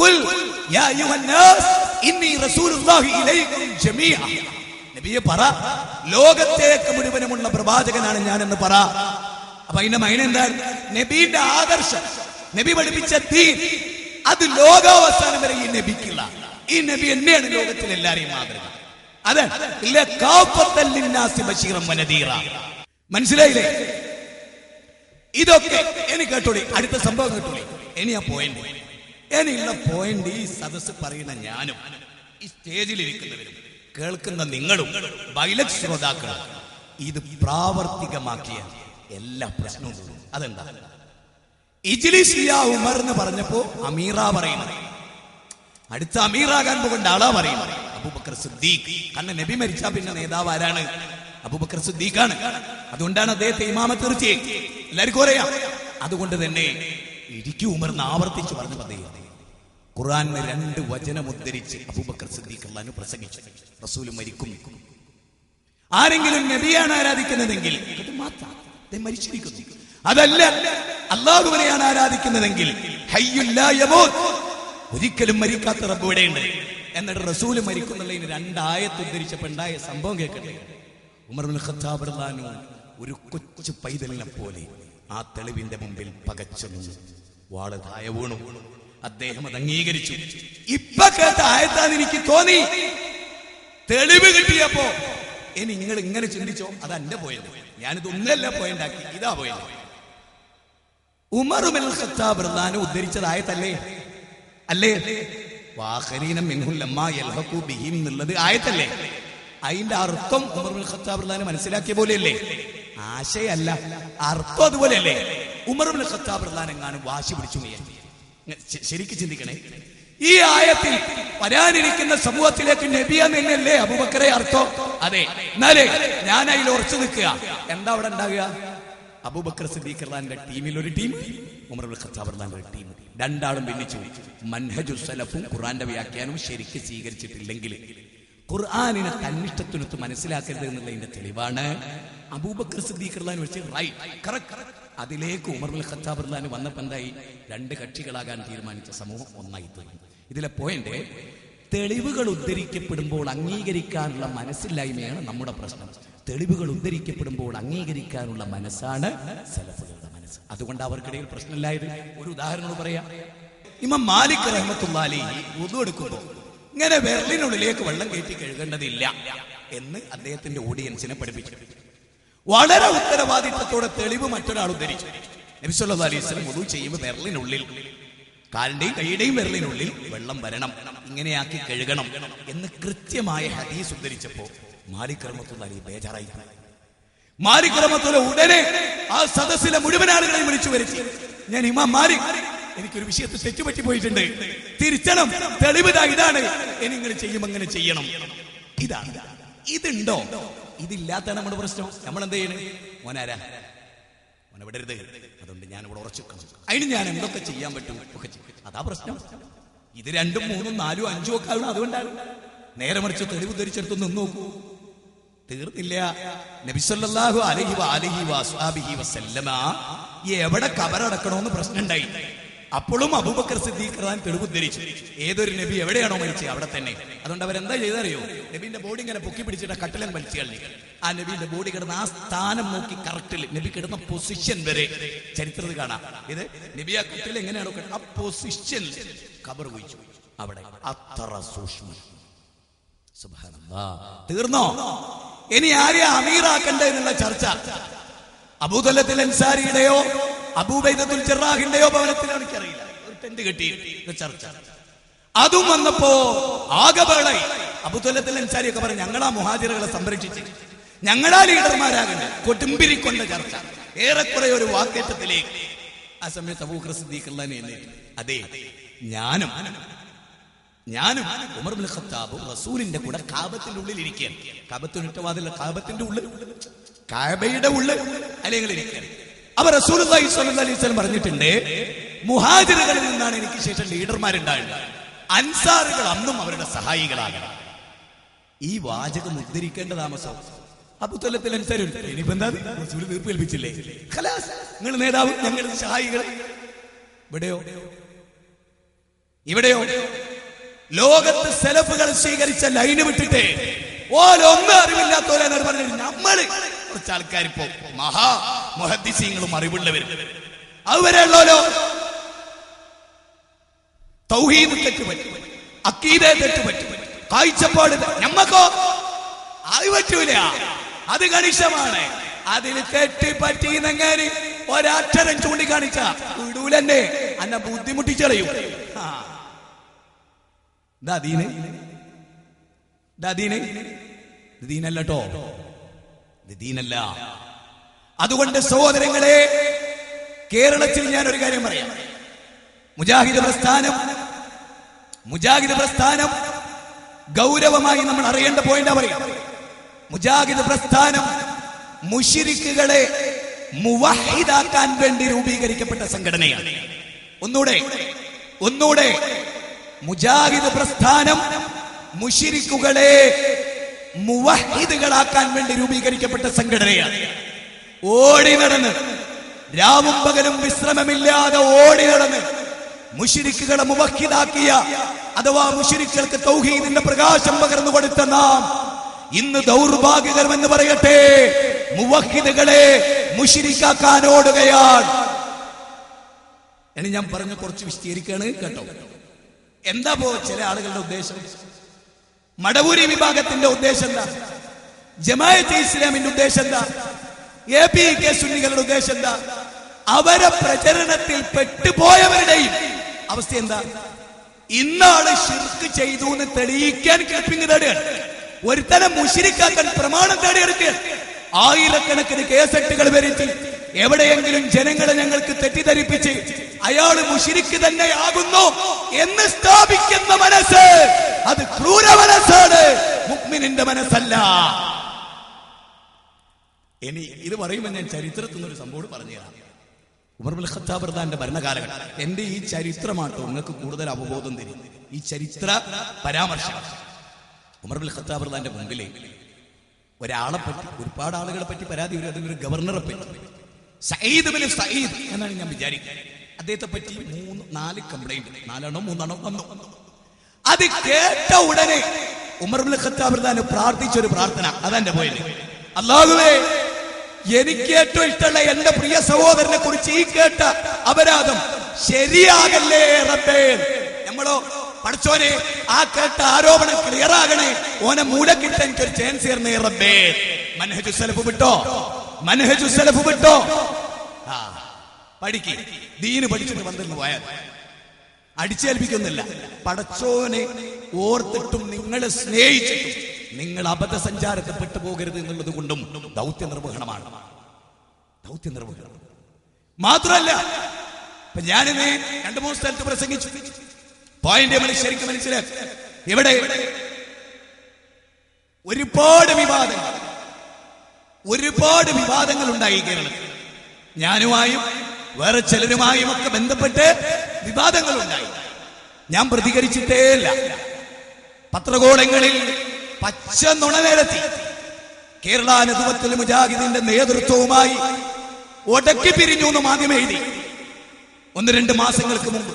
ഖുൽ യാ അയ്യുഹന്നാസ് ഇന്നി റസൂലുള്ളാഹി ഇലൈക്കും ജമീഅ. നബിയെ പറ, ലോകത്തേക്ക് മുഴുവനുമുള്ള പ്രവാചകനാണ് ഞാൻ എന്ന് പറ. അപ്പൊ അതിന്റെ മൈന എന്താണ്? നബിയുടെ ആദർശം, നബി പഠിപ്പിച്ച ദീൻ, അത് ലോകാവസാനം വരെ ഈ നബിക്കുള്ള. ഈ നബി എന്നെയാണ് ലോകത്തിൽ എല്ലാരെയും മാതൃക. അതെ, മനസ്സിലായില്ലേ? ഇതൊക്കെ എനിക്ക് കേട്ടോളി. അടുത്ത സംഭവം കേട്ടോളി. ഇനി ആ പോയിന്റ്, ഇനിയുള്ള പോയിന്റ് ഈ സദസ് പറയുന്ന ഞാനും ഈ സ്റ്റേജിലിരിക്കുന്നവരും കേൾക്കുന്ന നിങ്ങളും ബൈലക് ശ്രോതാക്കളും ഇത് പ്രാവർത്തികമാക്കിയ എല്ലാ പ്രശ്നവും തോന്നും. അതെന്താ? ഇജ്ലിസ് യാ ഉമർ എന്ന് പറഞ്ഞപ്പോ അമീറ പറയുന്നത്, അടുത്ത അമീറാകാൻ പോകേണ്ട ആളാ പറയുന്നത് അബൂബക്കർ സിദ്ദീഖ്. കാരണം നബി മരിച്ചാ പിന്നെ നേതാവ് ആരാണ്? അബൂബക്കർ സിദ്ദീഖാണ്. അതുകൊണ്ടാണ് അദ്ദേഹത്തെ ഇമാമത്ത് തീർച്ചയായും എല്ലാവർക്കും അറിയാം. അതുകൊണ്ട് തന്നെ ഇരിക്കു ഉമർ എന്ന് ആവർത്തിച്ച് പറഞ്ഞു അദ്ദേഹം ഖുർആനിലെ 2 വചനം ഉദ്ധരിച്ച് അബൂബക്കർ സിദ്ദീഖ് അല്ലാഹു പ്രസംഗിച്ചു. റസൂൽ മരിക്കും, ആരെങ്കിലും നബിയാണ് ആരാധിക്കുന്നതെങ്കിൽ മരിച്ചിരിക്കുന്നു. അതല്ല അല്ലാഹുവിനെയാണ് ആരാധിക്കുന്നതെങ്കിൽ ഹയ്യുൽ ലാ യമൂത്ത്, ഒരിക്കലും മരിക്കാത്ത റബ്ബ് ഇവിടെയുണ്ട്. എന്നിട്ട് റസൂൽ മരിക്കുന്നുള്ളതിന് 2 ആയത്ത് ഉദ്ധരിച്ചപ്പോൾ ഉണ്ടായ സംഭവം കേൾക്കട്ടെ. ഉമർ ഇബ്നുൽ ഖത്താബ് റളിയല്ലാഹു അൻഹു ഒരു കൊച്ചു പൈതലിനെ പോലെ ആ തെളിവിന്റെ മുമ്പിൽ പകച്ചു നിന്നു. വാള് താഴെ വീണു. അദ്ദേഹം അത് അംഗീകരിച്ചു. ഇപ്പൊ കേട്ട ആയത്താന്ന് എനിക്ക് തോന്നി. തെളിവ് കിട്ടിയപ്പോ ഇനി നിങ്ങൾ ഇങ്ങനെ ചിന്തിച്ചോ, അത് എന്റെ പോയത്. ഞാനിത് ഒന്നല്ല പോയിന്റാക്കി, ഇതാ പോയത്. ഉമർ ഇബ്നുൽ ഖത്താബ് റളിയല്ലാഹു അൻഹു ഉദ്ധരിച്ചത് ആയത്തല്ലേ? അല്ലേ? വാഖരീന മിൻഹുൽ ലമ്മാ യൽഹഖു ബിഹിം എന്നുള്ളത് ആയത്തല്ലേ? അതിന്റെ അർത്ഥം ഉമർ ഇബ്നുൽ ഖത്താബ് റളിയല്ലാഹു അൻഹു മനസ്സിലാക്കിയ പോലെയല്ലേ? ആശയല്ല, അർത്ഥം അതുപോലെയല്ലേ? ഉമർ ഇബ്നുൽ ഖത്താബ് റളിയല്ലാഹു അൻഹു എങ്ങാനും വാശി പിടിച്ചു. ശരിക്കും ചിന്തിക്കണേ. ഈ ആയത്തിൽ വരാനിരിക്കുന്ന സമൂഹത്തിലേക്ക് നബിയെന്ന് തന്നെയല്ലേ അബൂബക്കറെ അർത്ഥം? അതെ. എന്നാലേ ഞാൻ അതിൽ ഉറച്ചു നിൽക്കുക. എന്താ അവിടെ ഉണ്ടാകുക? അബൂബക്കർ സിദ്ദീഖ് റളിയല്ലാഹുവിന്റെ ടീമിൽ ഒരു ടീം, ഉമർ ഇബ്നുൽ ഖത്താബ് റളിയല്ലാഹുവിന്റെ ടീം. രണ്ടാളും ഭിന്നിച്ചു. മൻഹജുസ് സലഫും ഖുർആന്റെ വ്യാഖ്യാനവും ശരിക്ക് സ്വീകരിച്ചിട്ടില്ലെങ്കിൽ ഖുർആനിനെ തന്നിഷ്ടത്തിനൊത്ത് മനസ്സിലാക്കരുത് എന്നുള്ളതിന്റെ തെളിവാണ് അബൂബക്കർ സിദ്ദീഖ് റളിയല്ലാഹു വെച്ച് റൈറ്റ്, കറക്റ്റ്. അതിലേക്ക് ഉമർ ഇബ്നുൽ ഖത്താബ് റളിയല്ലാഹു വന്നപ്പോൾ എന്തായി? 2 കക്ഷികളാകാൻ തീരുമാനിച്ച സമൂഹം ഒന്നായി തീർന്നു. ഇതിലെ പോയിന്റ്, തെളിവുകൾ ഉദ്ധരിക്കപ്പെടുമ്പോൾ അംഗീകരിക്കാനുള്ള മനസ്സില്ലായ്മയാണ് നമ്മുടെ പ്രശ്നം. തെളിവുകൾ ഉദ്ധരിക്കപ്പെടുമ്പോൾ അംഗീകരിക്കാനുള്ള മനസ്സാണ് സലഫുകളുടെ മനസ്സ്. അതുകൊണ്ട് അവർക്കിടയിൽ പ്രശ്നമില്ലായത്. ഒരു ഉദാഹരണം പറയാം. ഇമാം മാലിക് റഹ്മത്തുള്ളാഹി അലൈഹി വുദു എടുക്കുമ്പോൾ ഇങ്ങനെ വിരലിനുള്ളിലേക്ക് വെള്ളം കയറ്റി കഴുകേണ്ടതില്ല എന്ന് അദ്ദേഹത്തിന്റെ ഓഡിയൻസിനെ പഠിപ്പിച്ചു. വളരെ ഉത്തരവാദിത്തത്തോടെ തെളിവ് മറ്റൊരാൾ ഉദ്ധരിച്ചു. നബി സല്ലല്ലാഹു അലൈഹി വസല്ലം വുദു ചെയ്യുമ്പോൾ വിരലിനുള്ളിൽ, കാലിന്റെയും കൈയുടെയും വിരലിനുള്ളിൽ വെള്ളം വരണം, ഇങ്ങനെയാക്കി കഴുകണം എന്ന് കൃത്യമായ ഹദീസ് ഉദ്ധരിച്ചപ്പോ മാലിക് റഹ്മത്തുള്ളാഹി ബേജാറായി. മാലിക് റഹ്മത്തുള്ളാഹി ഉടനെ ആ സദസ്സിലെ മുഴുവൻ ആളുകളെയും വിളിച്ചു വരുത്തി. ഞാൻ ഇമാം മാലിക്, എനിക്കൊരു വിഷയത്തിൽ തെറ്റുപറ്റി പോയിട്ടുണ്ട്, തിരിച്ചണം, തെളിവ് ഇതാണ്, ഇനി നിങ്ങൾ ചെയ്യുമ്പോൾ അങ്ങനെ ചെയ്യണം. ഇതാണ്. ഇതുണ്ടോ? ഇതില്ലാത്ത നമ്മുടെ പ്രശ്നം. നമ്മൾ എന്ത് ചെയ്യണേ? മോനാരാ, മോനെ വിടരുത്, അതുകൊണ്ട് ഞാൻ ഇവിടെ ഉറച്ചു വെക്കണം, അതിന് ഞാൻ എന്തൊക്കെ ചെയ്യാൻ പറ്റും ഒക്കെ ചെയ്യും. അതാ പ്രശ്നം. ഇത് 2, 3, 4, 5 ഒക്കെ ആവണം. അതുകൊണ്ടാണ്. നേരെ മറിച്ച് തെളിവ് ധരിച്ചെടുത്ത് നിന്ന് നോക്കൂ, തീർന്നില്ല. നബി സല്ലല്ലാഹു അലൈഹി വസല്ലമ എവിടെ കബറടക്കണമെന്ന് പ്രശ്നം ഉണ്ടായി. അപ്പോഴും അബൂബക്കർ സിദ്ദീഖ് റളിയല്ലാഹു തെളിവ് ഉദ്ധരിച്ചു. ഏതൊരു നബി എവിടെയാണോ മരിച്ചത് അവിടെ തന്നെ. അതുകൊണ്ട് അവരെന്താ ചെയ്തറിയോ? നബിന്റെ ബോഡി ഇങ്ങനെ പൊക്കി പിടിച്ചിട്ട് കട്ടിലൻ വലിച്ചു കളഞ്ഞു. ആ നബിന്റെ ബോഡി കിടന്ന ആ സ്ഥാനം നോക്കി കറക്റ്റിൽ നബി കിടന്ന പൊസിഷൻ വരെ ചരിത്രത്തിൽ കാണാം. ഇത് നബി ആ കട്ടിൽ എങ്ങനെയാണോ ആ പൊസിഷൻ ഖബർ കുഴിച്ചു. അവിടെ അത്ര സൂക്ഷ്മം. സുബ്ഹാനല്ലാഹ്. തീർന്നോ? ഇനി ആരെയാ അമീറാക്കണ്ടെന്നുള്ള ചർച്ച. അബൂദല്ലത്തുൽ അൻസാരിയുടെയോ അബൂബൈദത്തുൽ ജറാഹിന്റെയോ ഭവനത്തിൽ എനിക്കറിയില്ല, ഒരു ടെന്റ് കെട്ടി ചർച്ച. അതും വന്നപ്പോ ആകെബേളായി. അബൂദല്ലത്തുൽ അൻസാരി ഒക്കെ പറഞ്ഞു, ഞങ്ങളാ മുഹാജിറുകളെ സംരക്ഷിച്ച്, ഞങ്ങളാ ലീഡർമാരാകണ്ടേ, കൊടുമ്പിരിക്കൊണ്ട ചർച്ച ഏറെക്കുറെ ഒരു വാക്കേറ്റത്തിലേക്ക്. ആ സമയത്ത് അബൂബക്കർ സിദ്ദീഖ് റളിയല്ലാഹു അൻഹു, അതെ, ഞാനും ഉമർ ഇബ്നുൽ ഖത്താബ് റസൂലിന്റെ കൂടെ കാബത്തിന്റെ ഉള്ളിൽ ഇരിക്കുകയാണ്. കാബത്തിനുറ്റവാതിൽ, കാബത്തിന്റെ ഉള്ളിൽ, കാബയുടെ ഉള്ളിൽ അല്ലെങ്കിൽ ഇരിക്കുകയാണ്. അപ്പൊ റസൂലുള്ളാഹി സ്വല്ലല്ലാഹു അലൈഹി വസല്ലം പറഞ്ഞിട്ടുണ്ട്, മുഹാജിറുകളിൽ നിന്നാണ് എനിക്ക് ശേഷം ലീഡർമാരുണ്ടായത്, അൻസാറുകൾ അന്നും അവരുടെ സഹായികളാകണം. ഈ വാചകം ഉദ്ധരിക്കേണ്ട താമസം അബൂതല്ലത്തുൽ അൻസാരി. ഇനിയിപ്പോ എന്താ? റസൂൽ തീർപ്പ് കൽപ്പിച്ചില്ലേ, ഖലാസ്, നിങ്ങൾ നേതാവ്, ഞങ്ങളുടെ സഹായികൾ. ഇവിടെയോ ഇവിടെയോ ലോകത്ത് സെലഫുകൾ സ്വീകരിച്ച ലൈന് വിട്ടിട്ട് ഓലൊന്നും അറിവില്ലാത്തവരെന്നാണ് പറഞ്ഞത്. നമ്മള് കുറച്ച് ആൾക്കാർ ഇപ്പോ മുഹദ്ദിസീങ്ങളും അറിവുള്ളവരും അതുവരെയുള്ളോലോ തൗഹീദ് തെറ്റുപറ്റും, അക്കീദ തെറ്റുപറ്റും, കാഴ്ചപ്പാട് നമ്മക്കോ അത് പറ്റൂല. അത് കണിശമാണ്. അതിൽ തെറ്റ് പറ്റിയെന്നെങ്ങാന് ഒരക്ഷരം ചൂണ്ടിക്കാണിച്ച വിടൂലെന്നെ, അന്നെ ബുദ്ധിമുട്ടിച്ചളയും. ദീനല്ലോ, ദീനല്ല. അതുകൊണ്ട് സഹോദരങ്ങളെ, കേരളത്തിൽ ഞാൻ ഒരു കാര്യം പറയാം. മുജാഹിദ് പ്രസ്ഥാനം ഗൗരവമായി നമ്മൾ അറിയേണ്ട പോയിന്റാ പറയാം. മുജാഹിദ് പ്രസ്ഥാനം മുശ്രിക്കുകളെ മുവഹിദാക്കാൻ വേണ്ടി രൂപീകരിക്കപ്പെട്ട സംഘടനയാണ്. ഒന്നൂടെ മുജാഹിദ് പ്രസ്ഥാനം മുശ്രിക്കുകളെ മുവഹിദുകളാക്കാൻ വേണ്ടി രൂപീകരിക്കപ്പെട്ട സംഘടനയാണ്. ഓടി നടന്ന് രാവും പകലും വിശ്രമമില്ലാതെ ഓടി നടന്ന് മുശ്രിക്കുകളെ മുവഹിദാക്കിയ, അഥവാ മുശ്രിക്കുകൾക്ക് തൗഹീദിന്റെ പ്രകാശം പകർന്നു കൊടുത്ത നാം ഇന്ന് ദൗർഭാഗ്യകരമെന്ന് പറയട്ടെ, മുവഹിദുകളെ മുശ്രിക്കാക്കാൻ ഓടുകയാണ്. ഞാൻ പറഞ്ഞ കുറച്ച് വിശദീകരിക്കാണ് കേട്ടോ. എന്താ ചില ആളുകളുടെ ഉദ്ദേശം? മടവൂരി വിഭാഗത്തിന്റെ ഉദ്ദേശം എന്താ? ജമാഅത്തെ ഇസ്ലാമിന്റെ ഉദ്ദേശം എന്താ? APK സുന്നികളുടെ ഉദ്ദേശം എന്താ? അവരെ പ്രചരണത്തിൽ പെട്ടുപോയവരുടെയും അവസ്ഥ എന്താ? ഇന്നാള് ശിർക്ക് ചെയ്തു എന്ന് തെളിയിക്കാൻ ക്ലിപ്പിംഗ് തേടുകയാണ്. ഒരുത്തരം മുശ്രിക്കാക്കാൻ പ്രമാണം തേടിയെടുക്കുകയാണ്. ആയിരക്കണക്കിന് കേസെട്ടുകൾ വരുത്തി എവിടെയെങ്കിലും ജനങ്ങളെ ഞങ്ങൾക്ക് തെറ്റിദ്ധരിപ്പിച്ച് അയാൾ മുശ്രിക്ക് തന്നെയാകുന്നു എന്ന് സ്ഥാപിക്കുന്ന മനസ്സ്, അത് ക്രൂര മനസ്സാണ്, മുഅ്മിനിന്റെ മനസ്സല്ല. ഇനി ഇത് പറയുമ്പോൾ ഞാൻ ചരിത്രത്തിൽ നിന്നൊരു സംഭവം പറഞ്ഞുതരാം. ഉമർ ഇബ്നുൽ ഖത്താബ് റളിയല്ലാഹുവിന്റെ ഭരണകാലഘട്ടം. എന്റെ ഈ ചരിത്രമാട്ടോ നിങ്ങൾക്ക് കൂടുതൽ അവബോധം തരും. ഈ ചരിത്ര പരാമർശം ഉമർ ഇബ്നുൽ ഖത്താബ് റളിയല്ലാഹുവിന്റെ മുമ്പിലെ ഒരാളെ പറ്റി, ഒരുപാട് ആളുകളെ പറ്റി പരാതി വരും. അതിലൊരു ഗവർണറെ പറ്റി, സഈദ് ബിൻ സഈദ് എന്നാണ് ഞാൻ വിചാരിക്കുന്നത്. അദ്ദേഹത്തെ പറ്റി 3-4 കംപ്ലൈന്റ്, 4-3 വന്നു. അത് കേട്ട ഉടനെ ഉമർ ഇബ്നുൽ ഖത്താബ് റളിയല്ലാഹു പ്രാർത്ഥിച്ചൊരു പ്രാർത്ഥന, അതെന്റെ പോയിന്റ്. അല്ലാഹുവേ, എനിക്ക് ഏറ്റവും ഇഷ്ടമുള്ള എന്റെ പ്രിയ സഹോദരനെ കുറിച്ച് ഈ കേട്ട അപരാധം ശരിയാകല്ലേ റബ്ബേ. നമ്മളോ പഠിച്ചോനെ, ആ കേട്ട ആരോപണം ക്ലിയർ ആകണേ, ഓനെ മൂലക്കിട്ട് എനിക്കൊരു ചാൻസ് തരണേ റബ്ബേ. മനഹജു സലഫ് വിട്ടോ പഠിക്ക്. ദീന് പഠിച്ചിട്ട് വന്നിരുന്നു പോയാൽ അടിച്ചേൽപ്പിക്കുന്നില്ല. പടച്ചോനെ ഓർത്തിട്ടും നിങ്ങളെ സ്നേഹിച്ചിട്ടും നിങ്ങൾ അബദ്ധസഞ്ചാരത്തിൽ പെട്ടുപോകരുത് എന്നുള്ളത് കൊണ്ടും ദൗത്യ നിർവഹണമാണ്. മാത്രമല്ല, ഇപ്പൊ ഞാനിന്ന് 2-3 സ്ഥലത്ത് പ്രസംഗിച്ചു. പോയിന്റ് ശരിക്കും മനസ്സിലാക്കി. ഇവിടെ ഒരുപാട് വിവാദങ്ങൾ ഉണ്ടായി കേരളത്തിൽ. ഞാനുമായും വേറെ ചിലരുമായും ഒക്കെ ബന്ധപ്പെട്ട് വിവാദങ്ങൾ ഉണ്ടായി. ഞാൻ പ്രതികരിച്ചിട്ടേ ഇല്ല. പത്രകോളങ്ങളിൽ പച്ച നുണ നിരത്തി കേരള നദുവത്തുൽ മുജാഹിദിന്റെ നേതൃത്വവുമായി ഒടക്കി പിരിഞ്ഞു എന്ന് മാധ്യമം എഴുതി. 1-2 മാസങ്ങൾക്ക് മുമ്പ്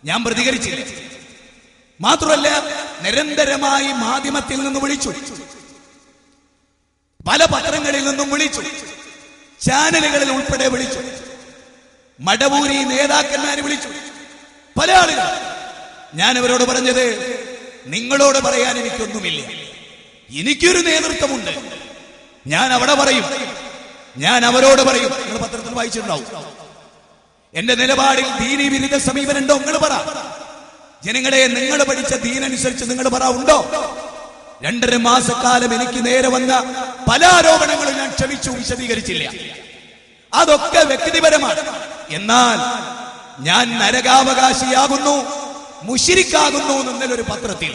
ഞാൻ പ്രതികരിച്ചില്ല. മാത്രമല്ല, നിരന്തരമായി മാധ്യമത്തിൽ നിന്ന് വിളിച്ചു, പല പത്രങ്ങളിൽ നിന്നും വിളിച്ചു, ചാനലുകളിൽ ഉൾപ്പെടെ വിളിച്ചു, മടവൂരി നേതാക്കന്മാരെ വിളിച്ചു, പല ആളുകൾ. ഞാൻ അവരോട് പറഞ്ഞത്, നിങ്ങളോട് പറയാൻ എനിക്കൊന്നുമില്ല, എനിക്കൊരു നേതൃത്വമുണ്ട്, ഞാൻ അവിടെ പറയും, ഞാൻ അവരോട് പറയും. നിങ്ങൾ പത്രത്തിൽ വായിച്ചിട്ടുണ്ടാവും. എന്റെ നിലപാടിൽ ദീനി വിരുദ്ധ സമീപനം ഉണ്ടോ? നിങ്ങൾ പറ. ജനങ്ങളെ, നിങ്ങൾ പഠിച്ച ദീനനുസരിച്ച് നിങ്ങൾ പറ, ഉണ്ടോ? 2.5 മാസക്കാലം എനിക്ക് നേരെ വന്ന പല ആരോപണങ്ങളും ഞാൻ ക്ഷമിച്ചു, വിശദീകരിച്ചില്ല. അതൊക്കെ വ്യക്തിപരമാണ്. എന്നാൽ ഞാൻ നരകാവകാശിയാകുന്നു, മുശ്രിക്കാകുന്നു എന്നൊരു പത്രത്തിൽ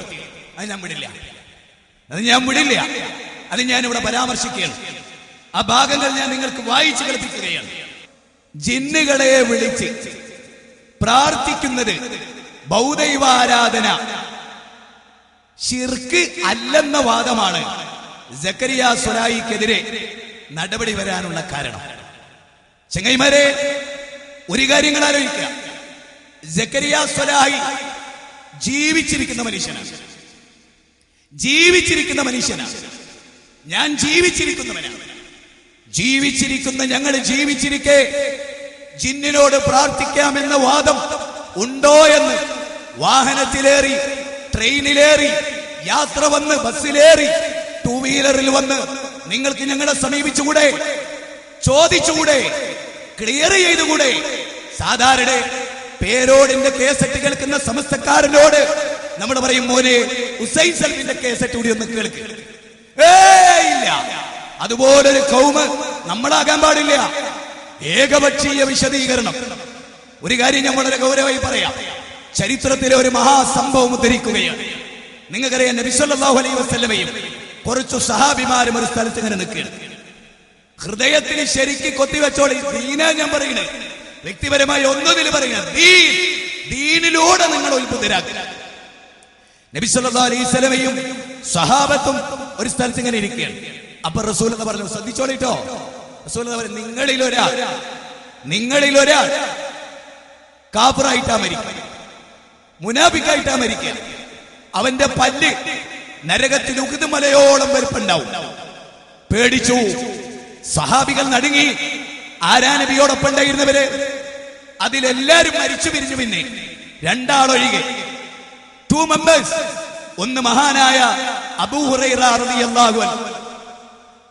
അത് ഞാൻ വിടില്ല. അത് ഞാൻ ഇവിടെ പരാമർശിക്കുകയാണ്. ആ ഭാഗങ്ങൾ ഞാൻ നിങ്ങൾക്ക് വായിച്ചു കേൾപ്പിക്കുകയാണ്. ജിന്നുകളെ വിളിച്ച് പ്രാർത്ഥിക്കുന്നത് ബൗദൈവാരാധന ശിർക്ക് അല്ലെന്ന വാദമാണ് സക്കരിയ സുലായിക്കെതിരെ നടപടി വരാനുള്ള കാരണം. ചങ്ങൈമാരെ, ഒരു കാര്യങ്ങൾ ആലോചിക്കുക. സക്കരിയ സ്വലാഹി ജീവിച്ചിരിക്കുന്ന മനുഷ്യനാണ്. ജീവിച്ചിരിക്കുന്ന മനുഷ്യനാണ്. ഞാൻ ജീവിച്ചിരിക്കുന്നവനാണ്. ജീവിച്ചിരിക്കുന്ന ഞങ്ങൾ ജീവിച്ചിരിക്കെ ജിന്നിനോട് പ്രാർത്ഥിക്കാമെന്ന വാദം ഉണ്ടോ എന്ന് വാഹനത്തിലേറി, ട്രെയിനിലേറി, യാത്ര വന്ന്, ബസ്സിലേറി, ടൂ വീലറിൽ വന്ന് നിങ്ങൾക്ക് ഞങ്ങളെ സമീപിച്ചുകൂടെ? ചോദിച്ചുകൂടെ? ക്ലിയർ ചെയ്തുകൂടെ? സാധാരണ പേരോടിന്റെ കേസറ്റ് കേൾക്കുന്ന സമസ്തക്കാരനോട് നമ്മൾ പറയും, മോനെ ഹുസൈൻ സൽമിന്റെ കേസറ്റ് കൂടി ഒന്ന് കേൾക്ക്. ഇല്ല, അതുപോലൊരു കൗമ് നമ്മളാകാൻ പാടില്ല. ഏകപക്ഷീയ വിശദീകരണം. ഒരു കാര്യം ഞാൻ വളരെ ഗൗരവമായി പറയാം. ചരിത്രത്തിലെ ഒരു മഹാസംഭവം ഉദ്ധരിക്കുകയാണ്. നിങ്ങൾക്കറിയാം, നബി സല്ലല്ലാഹു അലൈഹി വസല്ലമയും കുറച്ചു സഹാബിമാരും ഒരു സ്ഥലത്ത് ഇങ്ങനെ നിൽക്കുകയാണ്. ഹൃദയത്തിന് ശരിക്ക് കൊത്തിവെച്ചോളി. ദീനാ ഞാൻ പറയണേ, വ്യക്തിപരമായി ഒന്നുമില്ല പറയുന്നത്. ദീനിലൂടെ നിങ്ങൾ ഉത്ബുദ്ധരാക്കുക. നബി സല്ലല്ലാഹു അലൈഹി വസല്ലമയും സഹാബത്തും ഒരു സ്ഥലത്ത് ഇങ്ങനെ ഇരിക്കുകയാണ്. അപ്പൊ റസൂൽ എന്ന് പറഞ്ഞു, ശ്രദ്ധിച്ചോളിട്ടോ. റസൂൽ എന്ന് പറഞ്ഞു, നിങ്ങളിലൊരാൾ കാഫിറായിട്ടാ മരിക്കുക, മുനാഫിക്കായിട്ടാ മരിക്കുക. അവന്റെ പല്ല് നരകത്തിൽ ഉഖുദ് മലയോളം വലുപ്പുണ്ടാവും. പേടിച്ചു, സഹാബികൾ നടുങ്ങി. ആരാ നബിയോടൊപ്പം ഉണ്ടായിരുന്നവര്? അതിലെല്ലാരും മരിച്ചു പിരിഞ്ഞു. പിന്നെ രണ്ടാളൊഴികെ, 2 members. ഒന്ന് മഹാനായ അബൂ ഹുറൈറ റളിയല്ലാഹു അൻഹു,